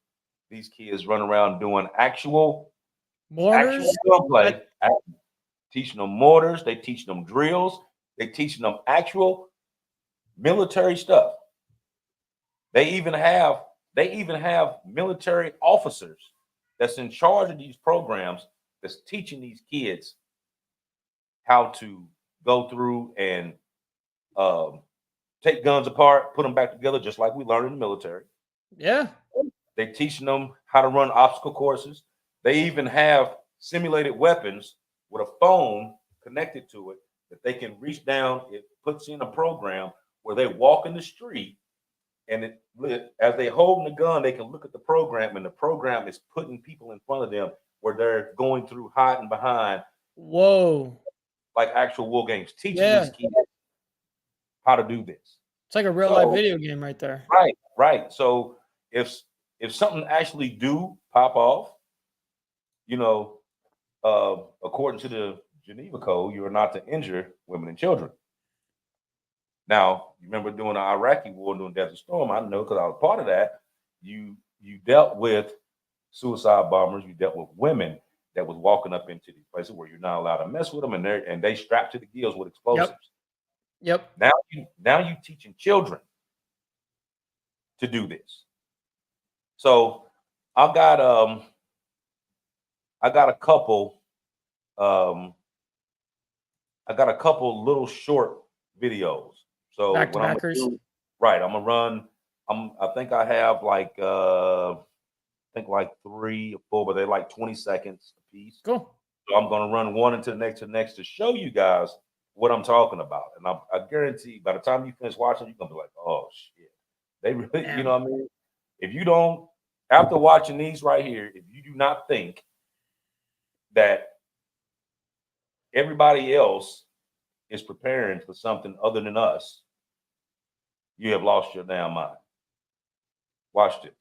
These kids run around doing actual gunplay, teaching them mortars. They teach them drills. They teaching them actual military stuff. They even have military officers that's in charge of these programs that's teaching these kids how to go through and take guns apart, put them back together, just like we learned in the military. Yeah. They're teaching them how to run obstacle courses. They even have simulated weapons with a phone connected to it that they can reach down. It puts in a program where they walk in the street, and as they hold the gun, they can look at the program, and the program is putting people in front of them where they're going through hiding behind. Whoa. Like actual war games, teaching Yeah. these kids how to do this. It's like a real life video game right there. Right. So if something actually do pop off, according to the Geneva Code, you are not to injure women and children. Now, you remember during the Iraqi war, during Desert Storm, I know because I was part of that, you dealt with suicide bombers, you dealt with women that was walking up into these places where you're not allowed to mess with them, and they strapped to the gills with explosives. Yep. Now you teaching children to do this. So I got a couple little short videos. So Back to what I'm backers. gonna do, right, I'm gonna run. I think I have like 3 or 4, but they're like 20 seconds a piece. Cool. So I'm gonna run one into the next to show you guys what I'm talking about. And I guarantee by the time you finish watching, you're gonna be like, oh shit. They really, you know what I mean? If you don't, after watching these right here, if you do not think that everybody else is preparing for something other than us, you have lost your damn mind. Watch this.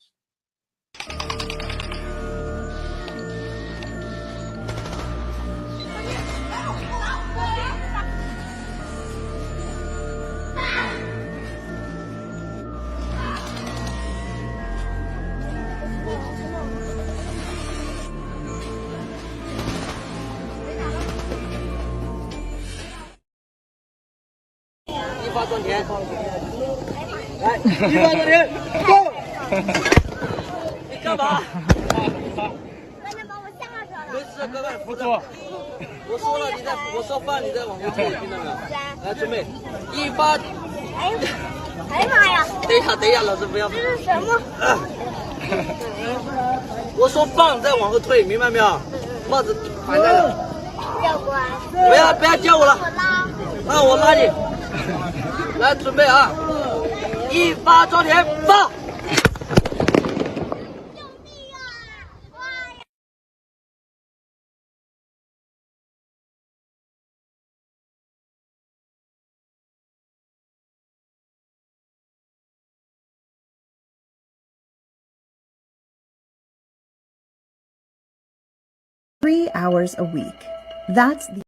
一发赚钱，来，一发赚钱，go！ 你干嘛？没事，哥哥，不错。我说了，我说放，你再往后退，听到没有？来，准备，一发。哎呀妈呀！等一下，老师不要。这是什么？我说放，再往后退，明白没有？帽子反在了。教官。不要叫我了。那我拉你。 来，准备啊！一发装填，放！ 3 hours a week. That's the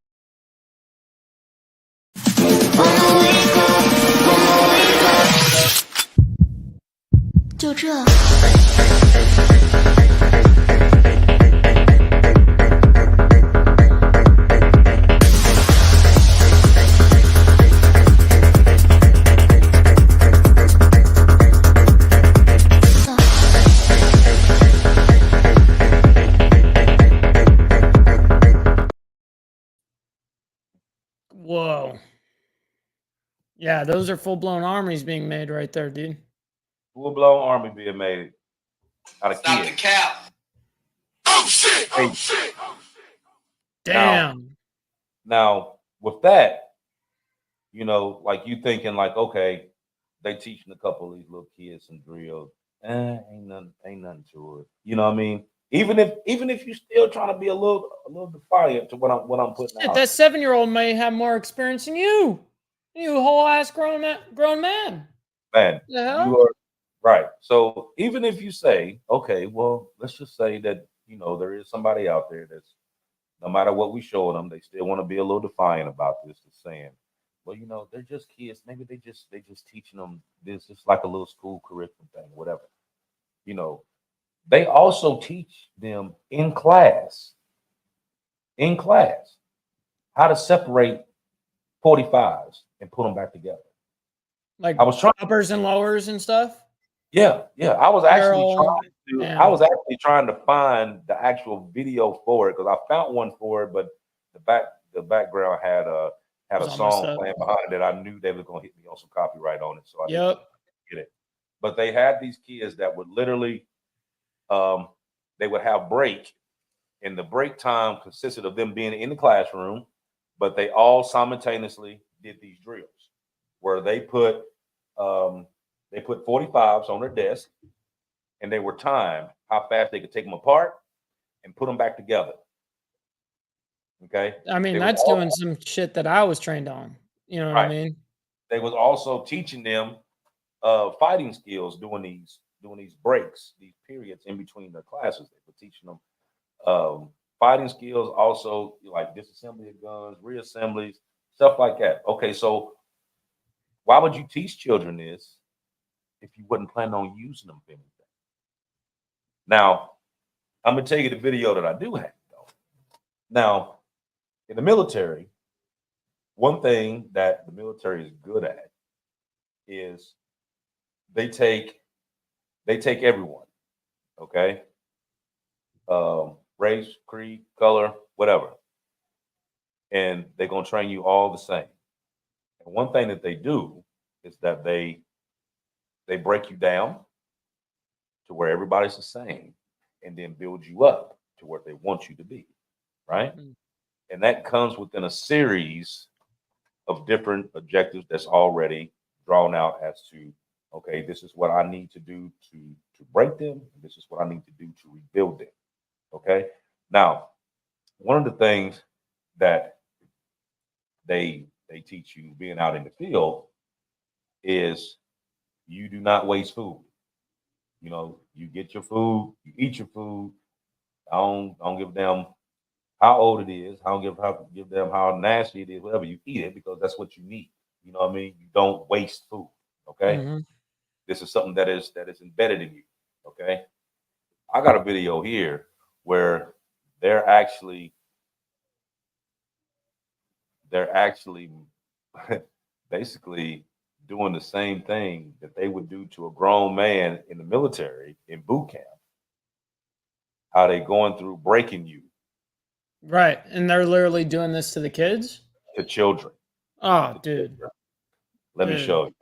就这。Whoa. Yeah, those are full-blown armies being made right there, dude. Full-blown army being made out of Stop kids. the cap. Oh shit! Oh shit! Oh shit! Damn. Now, with that, like you thinking like, okay, they teaching a couple of these little kids some drills. Ain't nothing to it. You know what I mean? Even if you still trying to be a little defiant to what I'm putting Shit, out. that 7-year-old may have more experience than you. You whole ass grown man. Man, Yeah. you are right. So even if you say, okay, well, let's just say that there is somebody out there that's, no matter what we show them, they still want to be a little defiant about this, just saying, well, they're just kids. Maybe they just teaching them this, just like a little school curriculum thing, whatever. They also teach them in class how to separate 45s and put them back together. Like I was trying uppers and lowers and stuff. Yeah. I was actually Barrel, trying to find the actual video for it because I found one for it, but the background had had a It's almost song up. playing behind it that I knew they were going to hit me on some copyright on it. So I didn't Yep. get it. But they had these kids that would literally, they would have break, and the break time consisted of them being in the classroom, but they all simultaneously did these drills where they put 45s on their desk, and they were timed how fast they could take them apart and put them back together. Okay. I mean, They was that's all- doing some shit that I was trained on. You know what I Right. mean? They was also teaching them fighting skills doing these breaks, these periods in between their classes. They were teaching them fighting skills, also like disassembly of guns, reassemblies, stuff like that. Okay, so why would you teach children this if you wouldn't plan on using them for anything? Now, I'm gonna tell you the video that I do have though. Now, in the military, one thing that the military is good at is they take everyone, okay? Race, creed, color, whatever. And they're gonna train you all the same. And one thing that they do is that they break you down to where everybody's the same and then build you up to where they want you to be, right? And that comes within a series of different objectives that's already drawn out as to, okay, this is what I need to do to break them. And this is what I need to do to rebuild them. Okay. Now, one of the things that they teach you being out in the field is you do not waste food. You know, you get your food, you eat your food. I don't give a damn how old it is. I don't give a damn how nasty it is, whatever. You eat it because that's what you need. You know what I mean? You don't waste food. Okay. Mhm. This is something that is embedded in you. Okay. I got a video here where they're actually basically doing the same thing that they would do to a grown man in the military in boot camp. How they going through breaking you Right. And they're literally doing this to the kids? to children. Oh, dude. Let me Dude. show you.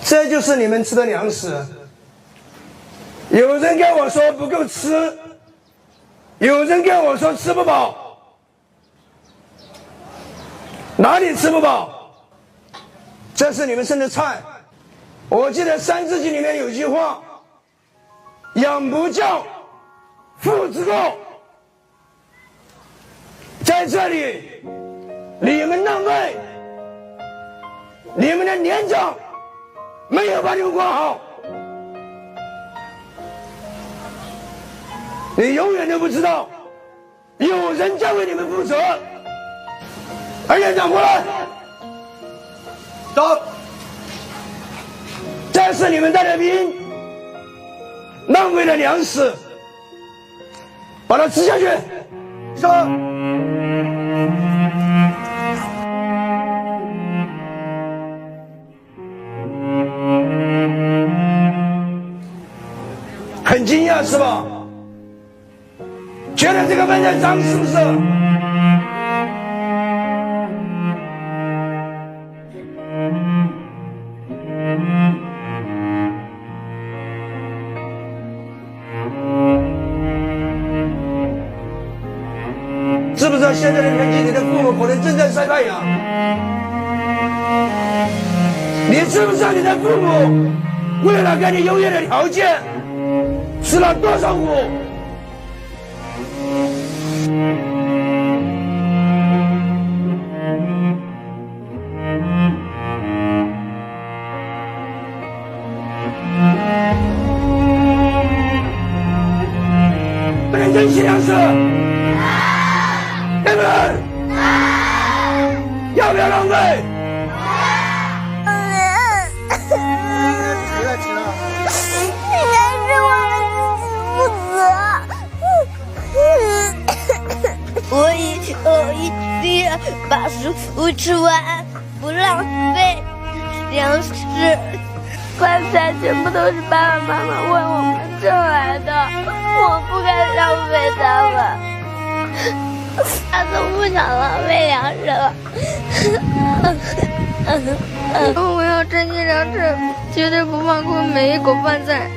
这就是你们吃的粮食。有人跟我说不够吃，有人跟我说吃不饱，哪里吃不饱？这是你们剩的菜。我记得《三字经》里面有句话：“养不教，父之过。”在这里，你们那位，你们的年长没有把你们管好，你永远都不知道有人在为你们负责。二连长过来，走。这是你们带的兵，浪费了粮食，把它吃下去。说。很惊讶是吧？觉得这个笨蛋脏是不是？知不知道现在的年纪，你的父母可能正在晒太阳？你知不知道你的父母为了给你优越的条件，吃了多少苦？不能珍惜粮食，对不对？要不要浪费？我一定要把食物吃完，不浪费粮食。饭菜全部都是爸爸妈妈为我们挣来的，我不该浪费它们，他都不想浪费粮食了。我要珍惜粮食，绝对不放过每一口饭菜。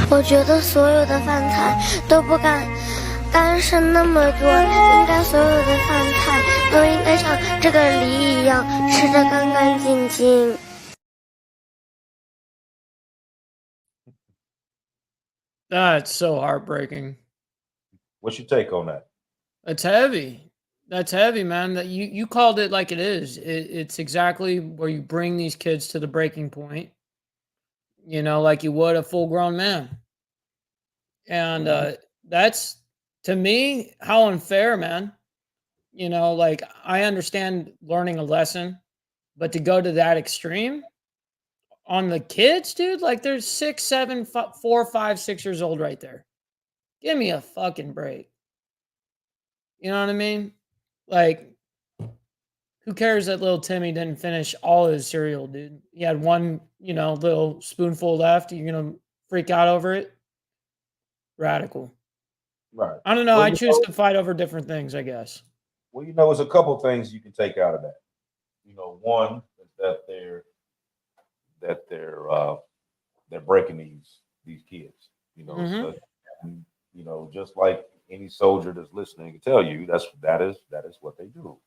我觉得所有的饭菜都不该干剩那么多，应该所有的饭菜都应该像这个梨一样吃得干干净净。That's so heartbreaking. What's your take on that? That's heavy. That's heavy, man. That you called it like it is. It's exactly where you bring these kids to the breaking point. You know, like you would a full-grown man. And that's, to me, how unfair, man. You know, like I understand learning a lesson, but to go to that extreme on the kids, dude, like they're 6, 7, 4, 5, 6 years old right there. Give me a fucking break. You know what I mean? Like, who cares that little Timmy didn't finish all his cereal, dude? He had one, little spoonful left. You're going to freak out over it? Radical. Right. I don't know. Well, I choose to fight over different things, I guess. Well, there's a couple things you can take out of that. One is that they're breaking these kids. So, just like any soldier that's listening can tell you, that is what they do.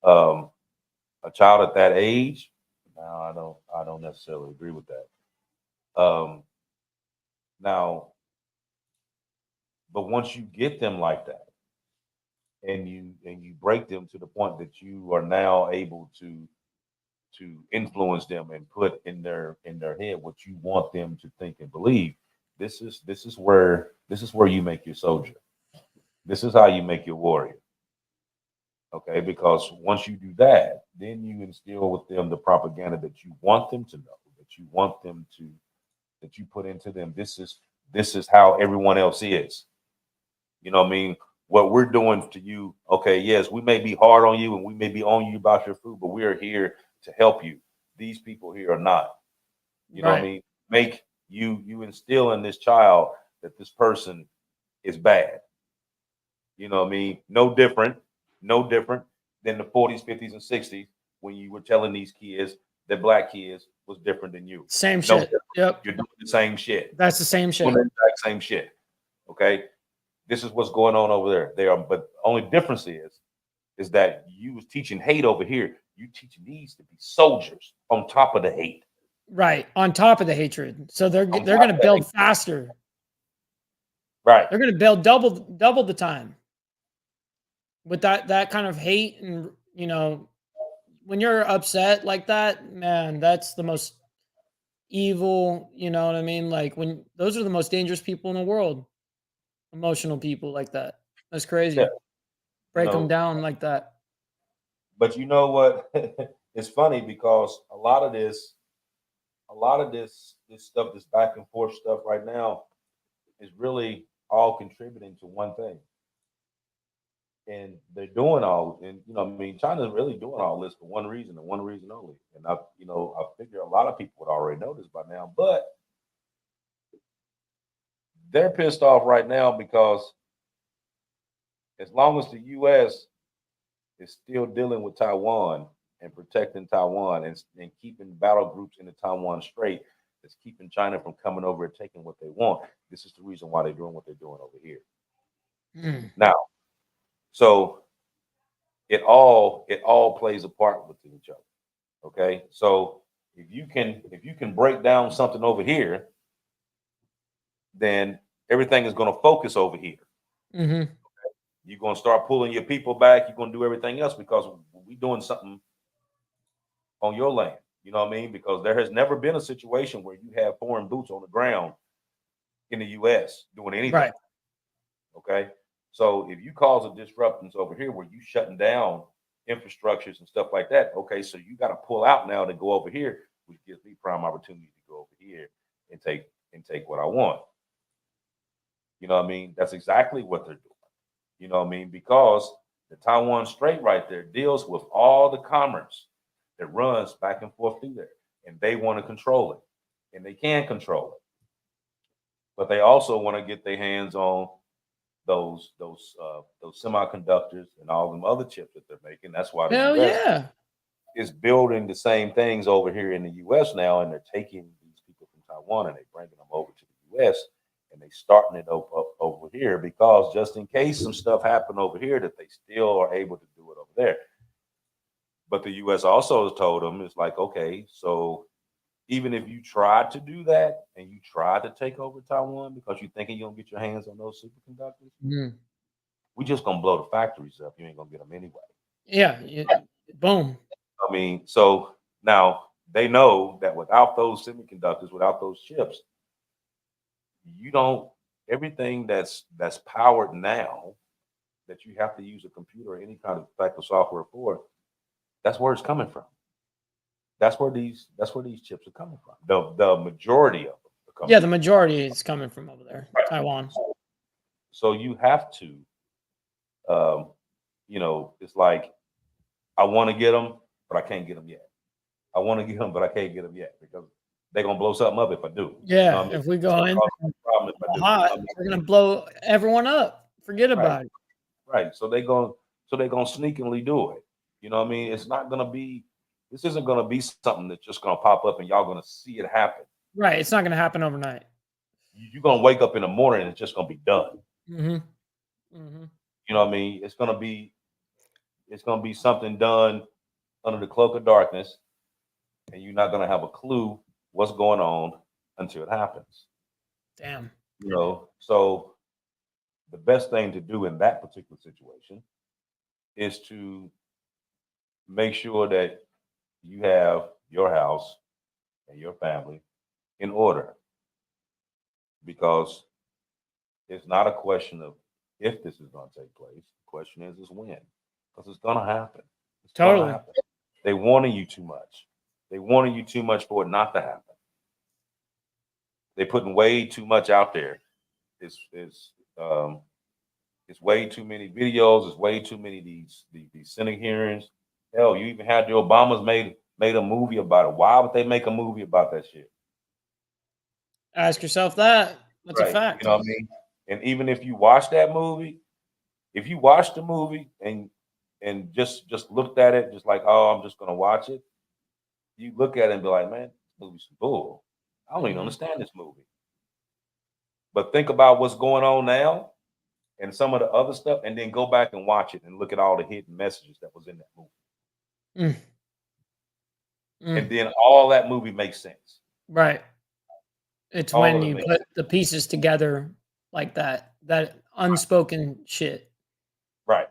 A child at that age, no, I don't necessarily agree with that. Now, but once you get them like that, and you break them to the point that you are now able to influence them and put in their head what you want them to think and believe, this is where you make your soldier. This is how you make your warrior. Okay, because once you do that, then you instill with them the propaganda that you want them to know, that you want them to, that you put into them. This is how everyone else is. You know what I mean? What we're doing to you, okay, yes, we may be hard on you and we may be on you about your food, but we are here to help you. These people here are not. You know what I mean? Make you instill in this child that this person is bad. You know what I mean? No different than the 40s, 50s, and 60s when you were telling these kids that black kids was different than you. Same shit. Yep. You're doing the same shit. That's the same shit. Doing the exact same shit. Okay. This is what's going on over there. But the only difference is that you was teaching hate over here. You teaching these to be soldiers on top of the hate. Right. On top of the hatred. So they're going to build faster. Right. They're going to build double the time. With that kind of hate, and when you're upset like that, man, that's the most evil, you know what I mean? Like when those are the most dangerous people in the world. Emotional people like that. That's crazy. Yeah. Break them down like that. But you know what? It's funny because a lot of this stuff, this back and forth stuff right now is really all contributing to one thing. And they're doing all, and China's really doing all this for one reason and one reason only. And I figure a lot of people would already know this by now, but they're pissed off right now because as long as the U.S. is still dealing with Taiwan and protecting Taiwan and keeping battle groups in the Taiwan Strait, that's keeping China from coming over and taking what they want. This is the reason why they're doing what they're doing over here. Now, so it all plays a part with each other. Okay, so if you can break down something over here, then everything is going to focus over here. Mm-hmm. Okay? You're going to start pulling your people back. You're going to do everything else because we're doing something on your land. You know what I mean? Because there has never been a situation where you have foreign boots on the ground in the U.S. doing anything. Right. Okay. So if you cause a disruption over here where you shutting down infrastructures and stuff like that, okay, so you got to pull out now to go over here, which gives me prime opportunity to go over here and take what I want. You know what I mean? That's exactly what they're doing. You know what I mean? Because the Taiwan Strait right there deals with all the commerce that runs back and forth through there, and they want to control it, and they can control it. But they also want to get their hands on those semiconductors and all them other chips that they're making. That's why the Hell US yeah. is building the same things over here in the US now, and they're taking these people from Taiwan and they bringing them over to the US, and they starting it up over here, because just in case some stuff happen over here, that they still are able to do it over there. But the US also has told them, it's like, okay, so even if you try to do that and you try to take over Taiwan because you're thinking you're gonna get your hands on those superconductors, we just gonna blow the factories up. You ain't gonna get them anyway. Yeah. Boom. I mean, so now they know that without those semiconductors, without those chips, you don't, everything that's powered now that you have to use a computer or any kind of type of software for, that's where it's coming from. That's where these chips are coming from. The majority of them are coming. Yeah, the majority is coming from over there, Taiwan. So you have to, it's like, I want to get them, but I can't get them yet. I want to get them, but I can't get them yet, because they're gonna blow something up if I do. Yeah, You know what I mean? if we go in problem if I do. hot, we're gonna blow everyone up. Forget about it. Right. So they're gonna sneakily do it. You know what I mean? It's not gonna be. This isn't gonna be something that's just gonna pop up and y'all gonna see it happen. Right. It's not gonna happen overnight. You're gonna wake up in the morning and it's just gonna be done. Mm-hmm. You know what I mean? It's gonna be something done under the cloak of darkness, and you're not gonna have a clue what's going on until it happens. Damn. You know, so the best thing to do in that particular situation is to make sure that you have your house and your family in order, because it's not a question of if this is going to take place. The question is when, because it's going to happen. It's gonna Totally. happen. They wanted you too much. They wanted you too much for it not to happen. They're putting way too much out there. It's way too many videos. It's way too many these Senate hearings. Hell, you even had the Obamas made a movie about it. Why would they make a movie about that shit? Ask yourself that. That's a fact. You know what I mean? And even if you watch that movie, if you watch the movie and just looked at it, just like, oh, I'm just gonna watch it, you look at it and be like, man, this movie's some bull. I don't even understand this movie. But think about what's going on now and some of the other stuff, and then go back and watch it and look at all the hidden messages that was in that movie. And then all that movie makes sense. Right. It's All when of it you makes put the pieces together like that unspoken shit. Right.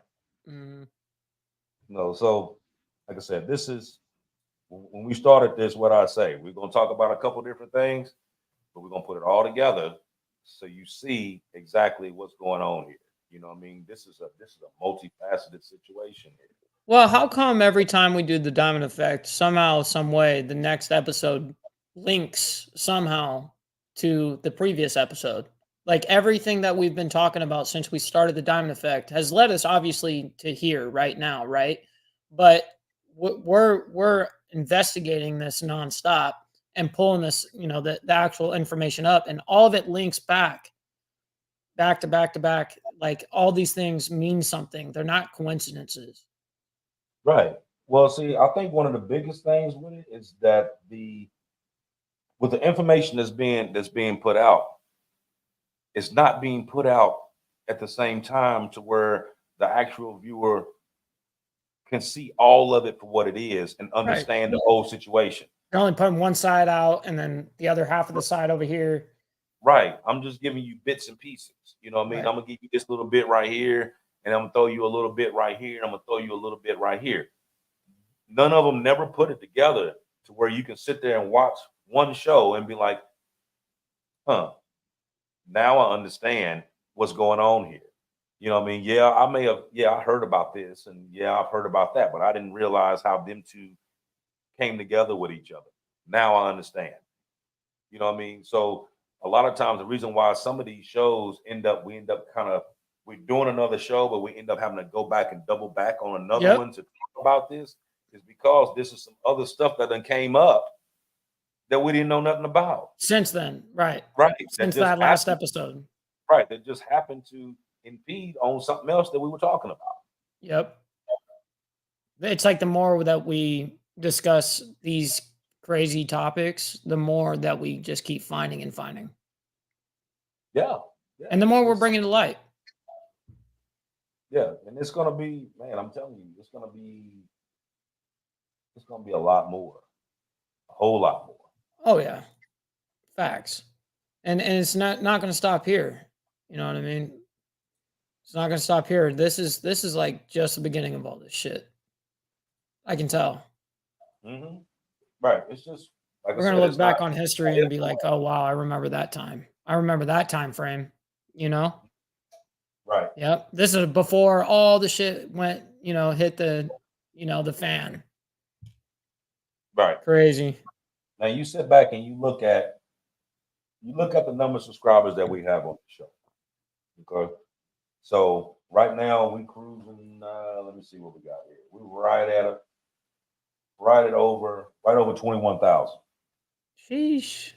No, so like I said, this is when we started this, what I say, we're gonna talk about a couple different things, but we're gonna put it all together so you see exactly what's going on here. You know what I mean? This is a multifaceted situation here. Well, how come every time we do the Diamond Effect, somehow, some way, the next episode links somehow to the previous episode? Like everything that we've been talking about since we started the Diamond Effect has led us obviously to here right now, right? But we're investigating this nonstop and pulling this, the actual information up, and all of it links back to back. Like all these things mean something. They're not coincidences. Right. Well, see, I think one of the biggest things with it is that with the information that's being put out, it's not being put out at the same time to where the actual viewer can see all of it for what it is and understand the whole situation. They're only putting one side out and then the other half of the side over here. Right. I'm just giving you bits and pieces. You know what I mean? Right. I'm gonna give you this little bit right here, and I'm gonna throw you a little bit right here, and I'm gonna throw you a little bit right here. None of them never put it together to where you can sit there and watch one show and be like, huh, now I understand what's going on here. You know what I mean? Yeah, I heard about this, and yeah, I've heard about that, but I didn't realize how them two came together with each other. Now I understand. You know what I mean? So a lot of times the reason why some of these shows we end up we're doing another show, but we end up having to go back and double back on another one to talk about this is because because this is some other stuff that then came up that we didn't know nothing about. Since then, right? Right. Since just that last happened- episode. Right. That just happened to impede on something else that we were talking about. Yep. It's like the more that we discuss these crazy topics, the more that we just keep finding and finding. Yeah. And the more we're bringing to light. Yeah. And it's gonna be, man, I'm telling you, it's gonna be a lot more. A whole lot more. Oh yeah. Facts. And it's not going to stop here. You know what I mean? It's not going to stop here. This is like just the beginning of all this shit. I can tell. Mm-hmm. Right. It's just like We're I going said, to look it's back not- on history and be like, "Oh wow, I remember that time. I remember that time frame." You know? Right. Yep. This is before all the shit went, hit the, the fan. Right. Crazy. Now you sit back and you look at the number of subscribers that we have on the show. Okay. So right now we cruising. Let me see what we got here. We're right over 21,000. Sheesh.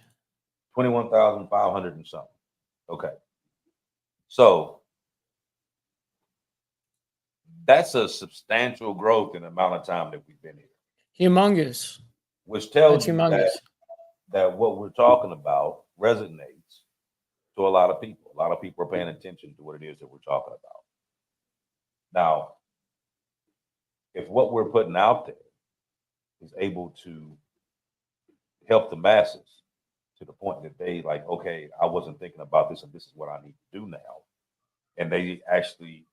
21,500 and something. Okay. So that's a substantial growth in the amount of time that we've been here. Humongous. Which tells That's you humongous. that what we're talking about resonates to a lot of people. A lot of people are paying attention to what it is that we're talking about. Now, if what we're putting out there is able to help the masses to the point that they like, okay, I wasn't thinking about this and this is what I need to do now. And they actually,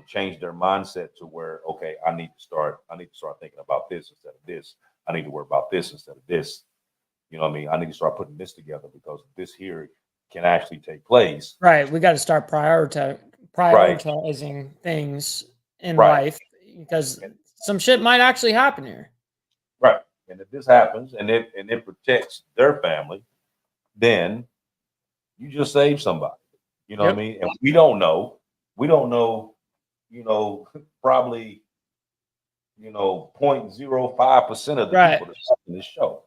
change their mindset to where, okay, I need to start thinking about this instead of this. I need to worry about this instead of this. You know what I mean? I need to start putting this together because this here can actually take place. Right. We got to start prioritizing things in Right. life because some shit might actually happen here. Right. And if this happens and it protects their family, then you just save somebody. You know what I mean? And we don't know, probably 0.05% of the Right. people that in this show.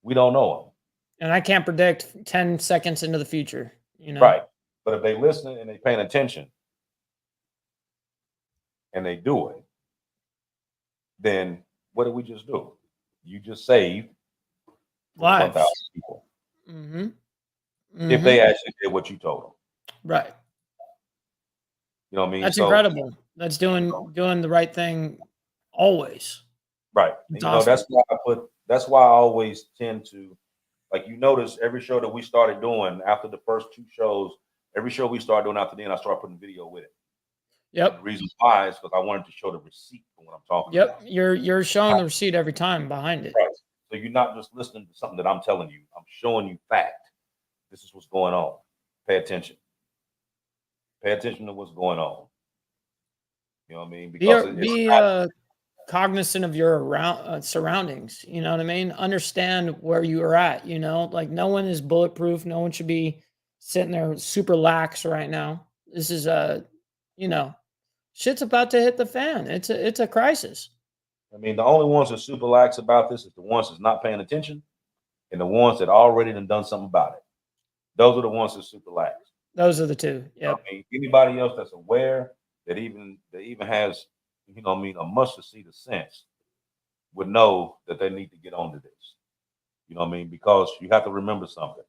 We don't know them. And I can't predict 10 seconds into the future, Right. But if they listen and they paying attention and they do it, then what did we just do? You just saved Lives. 1,000 people. Mm-hmm. If they actually did what you told them. Right. You know what I mean? That's So- incredible. That's doing the right thing always. Right. It's And, awesome. that's why I always tend to, like, you notice every show that we started doing after the first two shows, every show we started doing after then, I started putting video with it. Yep. The reason why is because I wanted to show the receipt for what I'm talking Yep. about. You're showing the receipt every time behind it. Right. So you're not just listening to something that I'm telling you. I'm showing you fact. This is what's going on. Pay attention. Pay attention to what's going on. You know what I mean? Be cognizant of your surroundings. You know what I mean? Understand where you are at. Like no one is bulletproof. No one should be sitting there super lax right now. This is shit's about to hit the fan. It's a crisis. I mean, the only ones that super lax about this is the ones that's not paying attention and the ones that already done something about it. Those are the ones that super lax. Those are the two. Yep. I mean, anybody else that's aware that even has, a mustard seed of sense would know that they need to get onto this. You know what I mean? Because you have to remember something.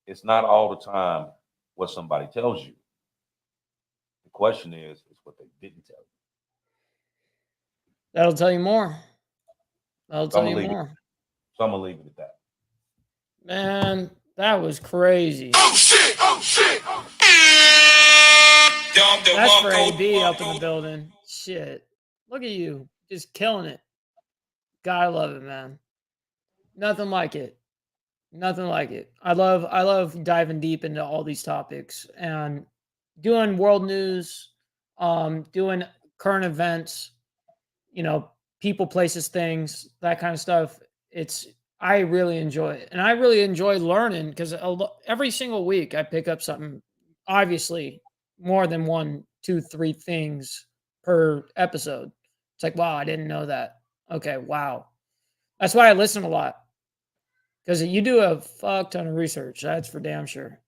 It's not all the time what somebody tells you. The question is what they didn't tell you. That'll tell you more. That'll So I'm tell gonna you leave it- more. So I'm gonna leave it at that. Man, that was crazy. Oh shit! That's for AB up in the building. Shit. Look at you. Just killing it. Gotta love it, man. Nothing like it. Nothing like it. I love diving deep into all these topics and doing world news, doing current events, people, places, things, that kind of stuff. I really enjoy it. And I really enjoy learning because every single week I pick up something, obviously more than 1, 2, 3 things per episode. It's like, wow, I didn't know that. Okay, wow. That's why I listen a lot. Because you do a fuck ton of research. That's for damn sure.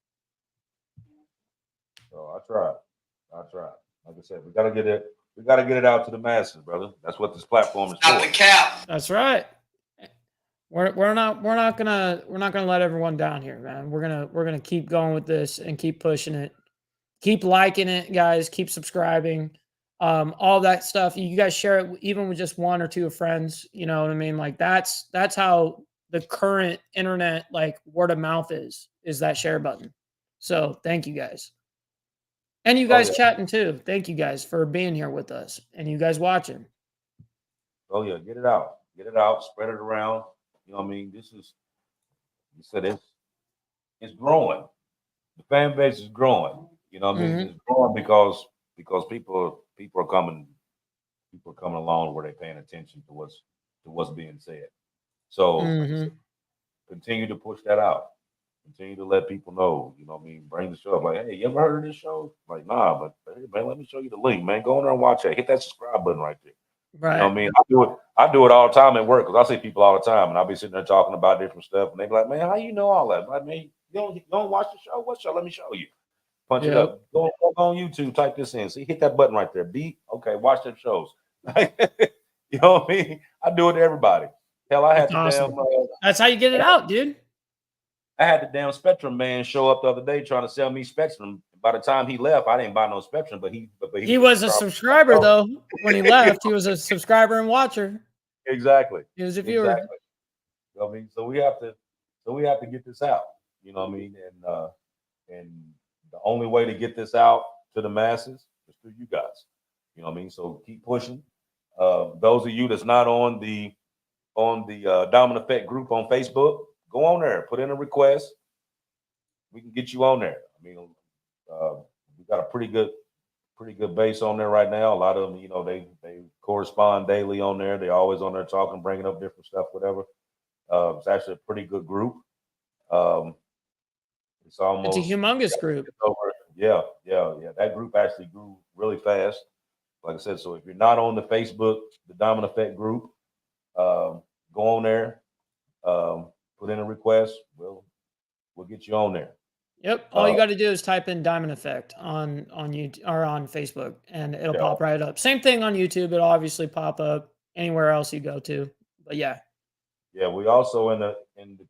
So I tried. Like I said, we gotta get it. We gotta get it out to the masses, brother. That's what this platform is for. That's right. We're not gonna let everyone down here, man. We're gonna keep going with this and keep pushing it. Keep liking it, guys. Keep subscribing. All that stuff. You guys share it even with just one or two friends. You know what I mean? Like that's how the current internet like word of mouth is that share button. So thank you guys. And you guys chatting too. Thank you guys for being here with us and you guys watching. Oh yeah, get it out. Get it out, spread it around. You know what I mean? This is, you said it's growing. The fan base is growing. You know what I mean? It's growing because people are coming along where they're paying attention to what's being said. So continue to push that out. Continue to let people know, you know what I mean? Bring the show up. Like, hey, you ever heard of this show? Like, nah, but hey, man, let me show you the link, man. Go in there and watch it. Hit that subscribe button right there. Right. You know what I mean? I do it all the time at work because I see people all the time and I'll be sitting there talking about different stuff and they be like, man, how you know all that? I'm like, man, you don't watch the show? What show? Let me show you. Punch it up. Go on YouTube, type this in. See, hit that button right there. Okay, watch them shows. You know what I mean? I do it to everybody. Hell, I had the damn that's how you get it out, dude. I had the damn Spectrum man show up the other day trying to sell me Spectrum. By the time he left, I didn't buy no Spectrum, but he was a subscriber though. When he left, he was a subscriber and watcher. Exactly. He was a viewer. Exactly. You know what I mean? So we have to get this out. You know what I mean? And the only way to get this out to the masses is through you guys. You know what I mean? So keep pushing. Those of you that's not on the Diamond Effect group on Facebook, go on there, put in a request. We can get you on there. I mean, we got a pretty good base on there right now. A lot of them, you know, they correspond daily on there. They're always on there talking, bringing up different stuff, whatever. It's actually a pretty good group. It's a humongous group. Yeah. That group actually grew really fast. Like I said, so if you're not on the Facebook, the Diamond Effect group, go on there, put in a request. We'll get you on there. Yep. All you got to do is type in Diamond Effect on YouTube or on Facebook, and it'll pop right up. Same thing on YouTube. It'll obviously pop up anywhere else you go to. But yeah. Yeah, we also in the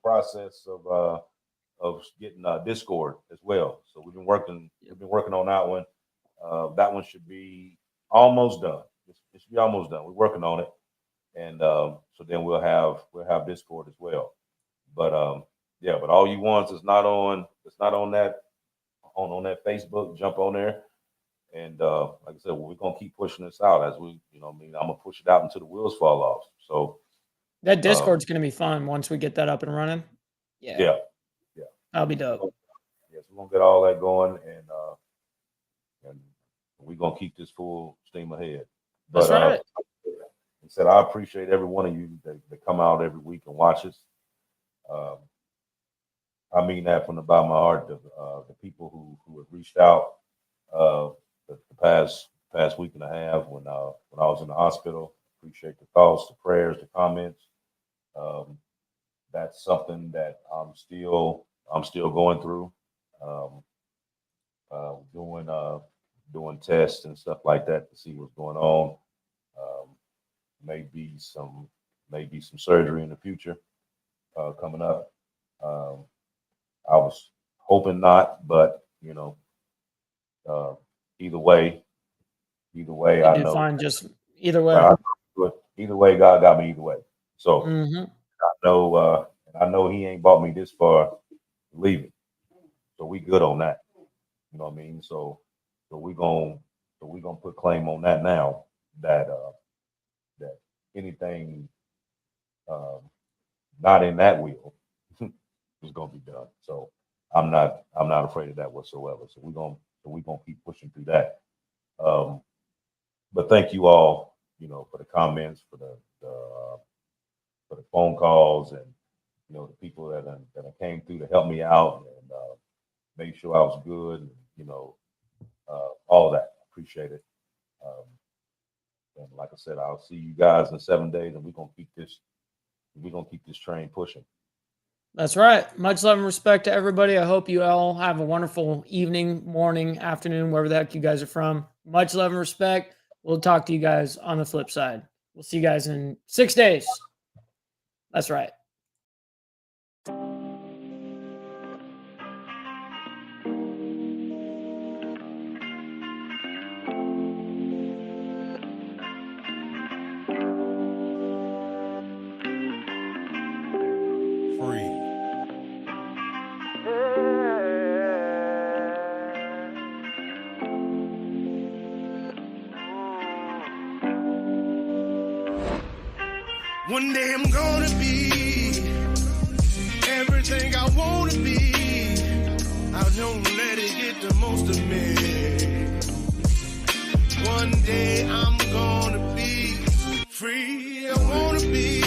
process of getting Discord as well. So we've been working on that one. That one should be almost done. It should be almost done. We're working on it, and so then we'll have Discord as well. But but all you want is not on that Facebook. Jump on there, and like I said, we're gonna keep pushing this out as we, you know what I mean, I'm gonna push it out until the wheels fall off. So that Discord's gonna be fun once we get that up and running. Yeah. That'll be dope. Yes, we're gonna get all that going, and we're gonna keep this full steam ahead. That's right. I said I appreciate every one of you that come out every week and watch us. I mean that from the bottom of my heart. The people who have reached out the past week and a half when I was in the hospital. Appreciate the thoughts, the prayers, the comments. That's something that I'm still going through. Doing tests and stuff like that to see what's going on. Maybe some surgery in the future coming up. I was hoping not, but you know, either way, I know. Fine, just either way. Either way, God got me either way. So I know He ain't brought me this far leaving. So we good on that. You know what I mean? So we gonna put claim on that now that that anything not in that will is gonna be done. So I'm not afraid of that whatsoever. So we're gonna keep pushing through that. But thank you all, you know, for the comments, for the phone calls, and you know, the people that came through to help me out and make sure I was good, and, you know, all of that. Appreciate it. And like I said, I'll see you guys in 7 days, and we're gonna keep this train pushing. That's right. Much love and respect to everybody. I hope you all have a wonderful evening, morning, afternoon, wherever the heck you guys are from. Much love and respect. We'll talk to you guys on the flip side. We'll see you guys in 6 days. That's right. One day I'm gonna be everything I wanna be. I don't let it get the most of me. One day I'm gonna be free. I wanna be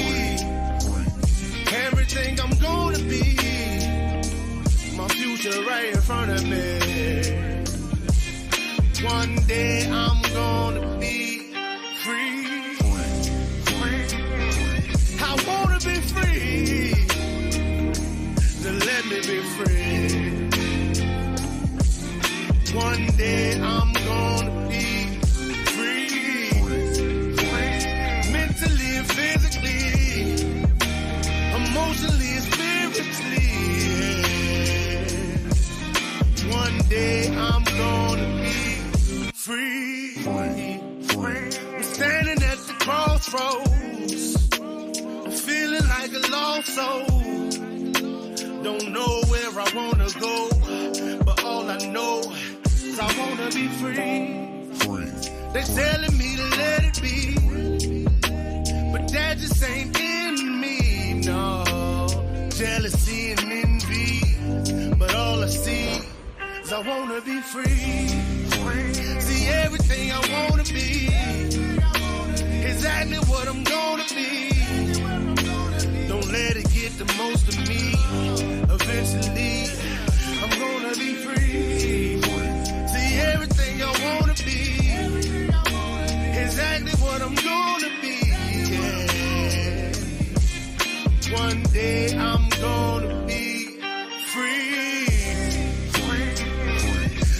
everything I'm gonna be. My future right in front of me. One day I'm gonna be free. I wanna be free, then let me be free. One day I'm gonna be free, mentally and physically, emotionally and spiritually. One day I'm gonna be free. I'm standing at the crossroads, feeling like a lost soul. Don't know where I wanna go, but all I know is I wanna be free. They telling me to let it be, but that just ain't in me, no. Jealousy and envy, but all I see is I wanna be free. See everything I wanna be, exactly what I'm gonna be. Don't let it get the most of me. Eventually, I'm gonna be free. See everything I wanna be, exactly what I'm gonna be. Yeah. One day I'm gonna be free.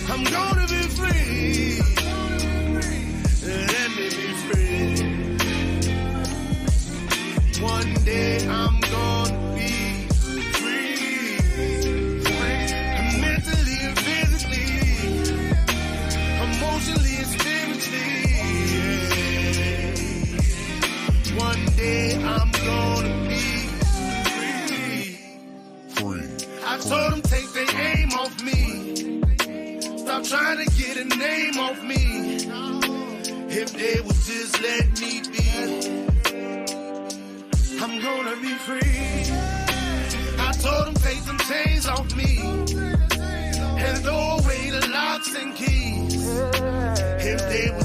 I'm gonna be free. Let me be free. One day I'm gonna be free, mentally and physically, emotionally and spiritually. Yeah. One day I'm gonna be free. I told them take their aim off me, stop trying to get a name off me. If they would just let me be, I'm gonna be free. I told them take some chains off me and throw away the locks and keys. If they would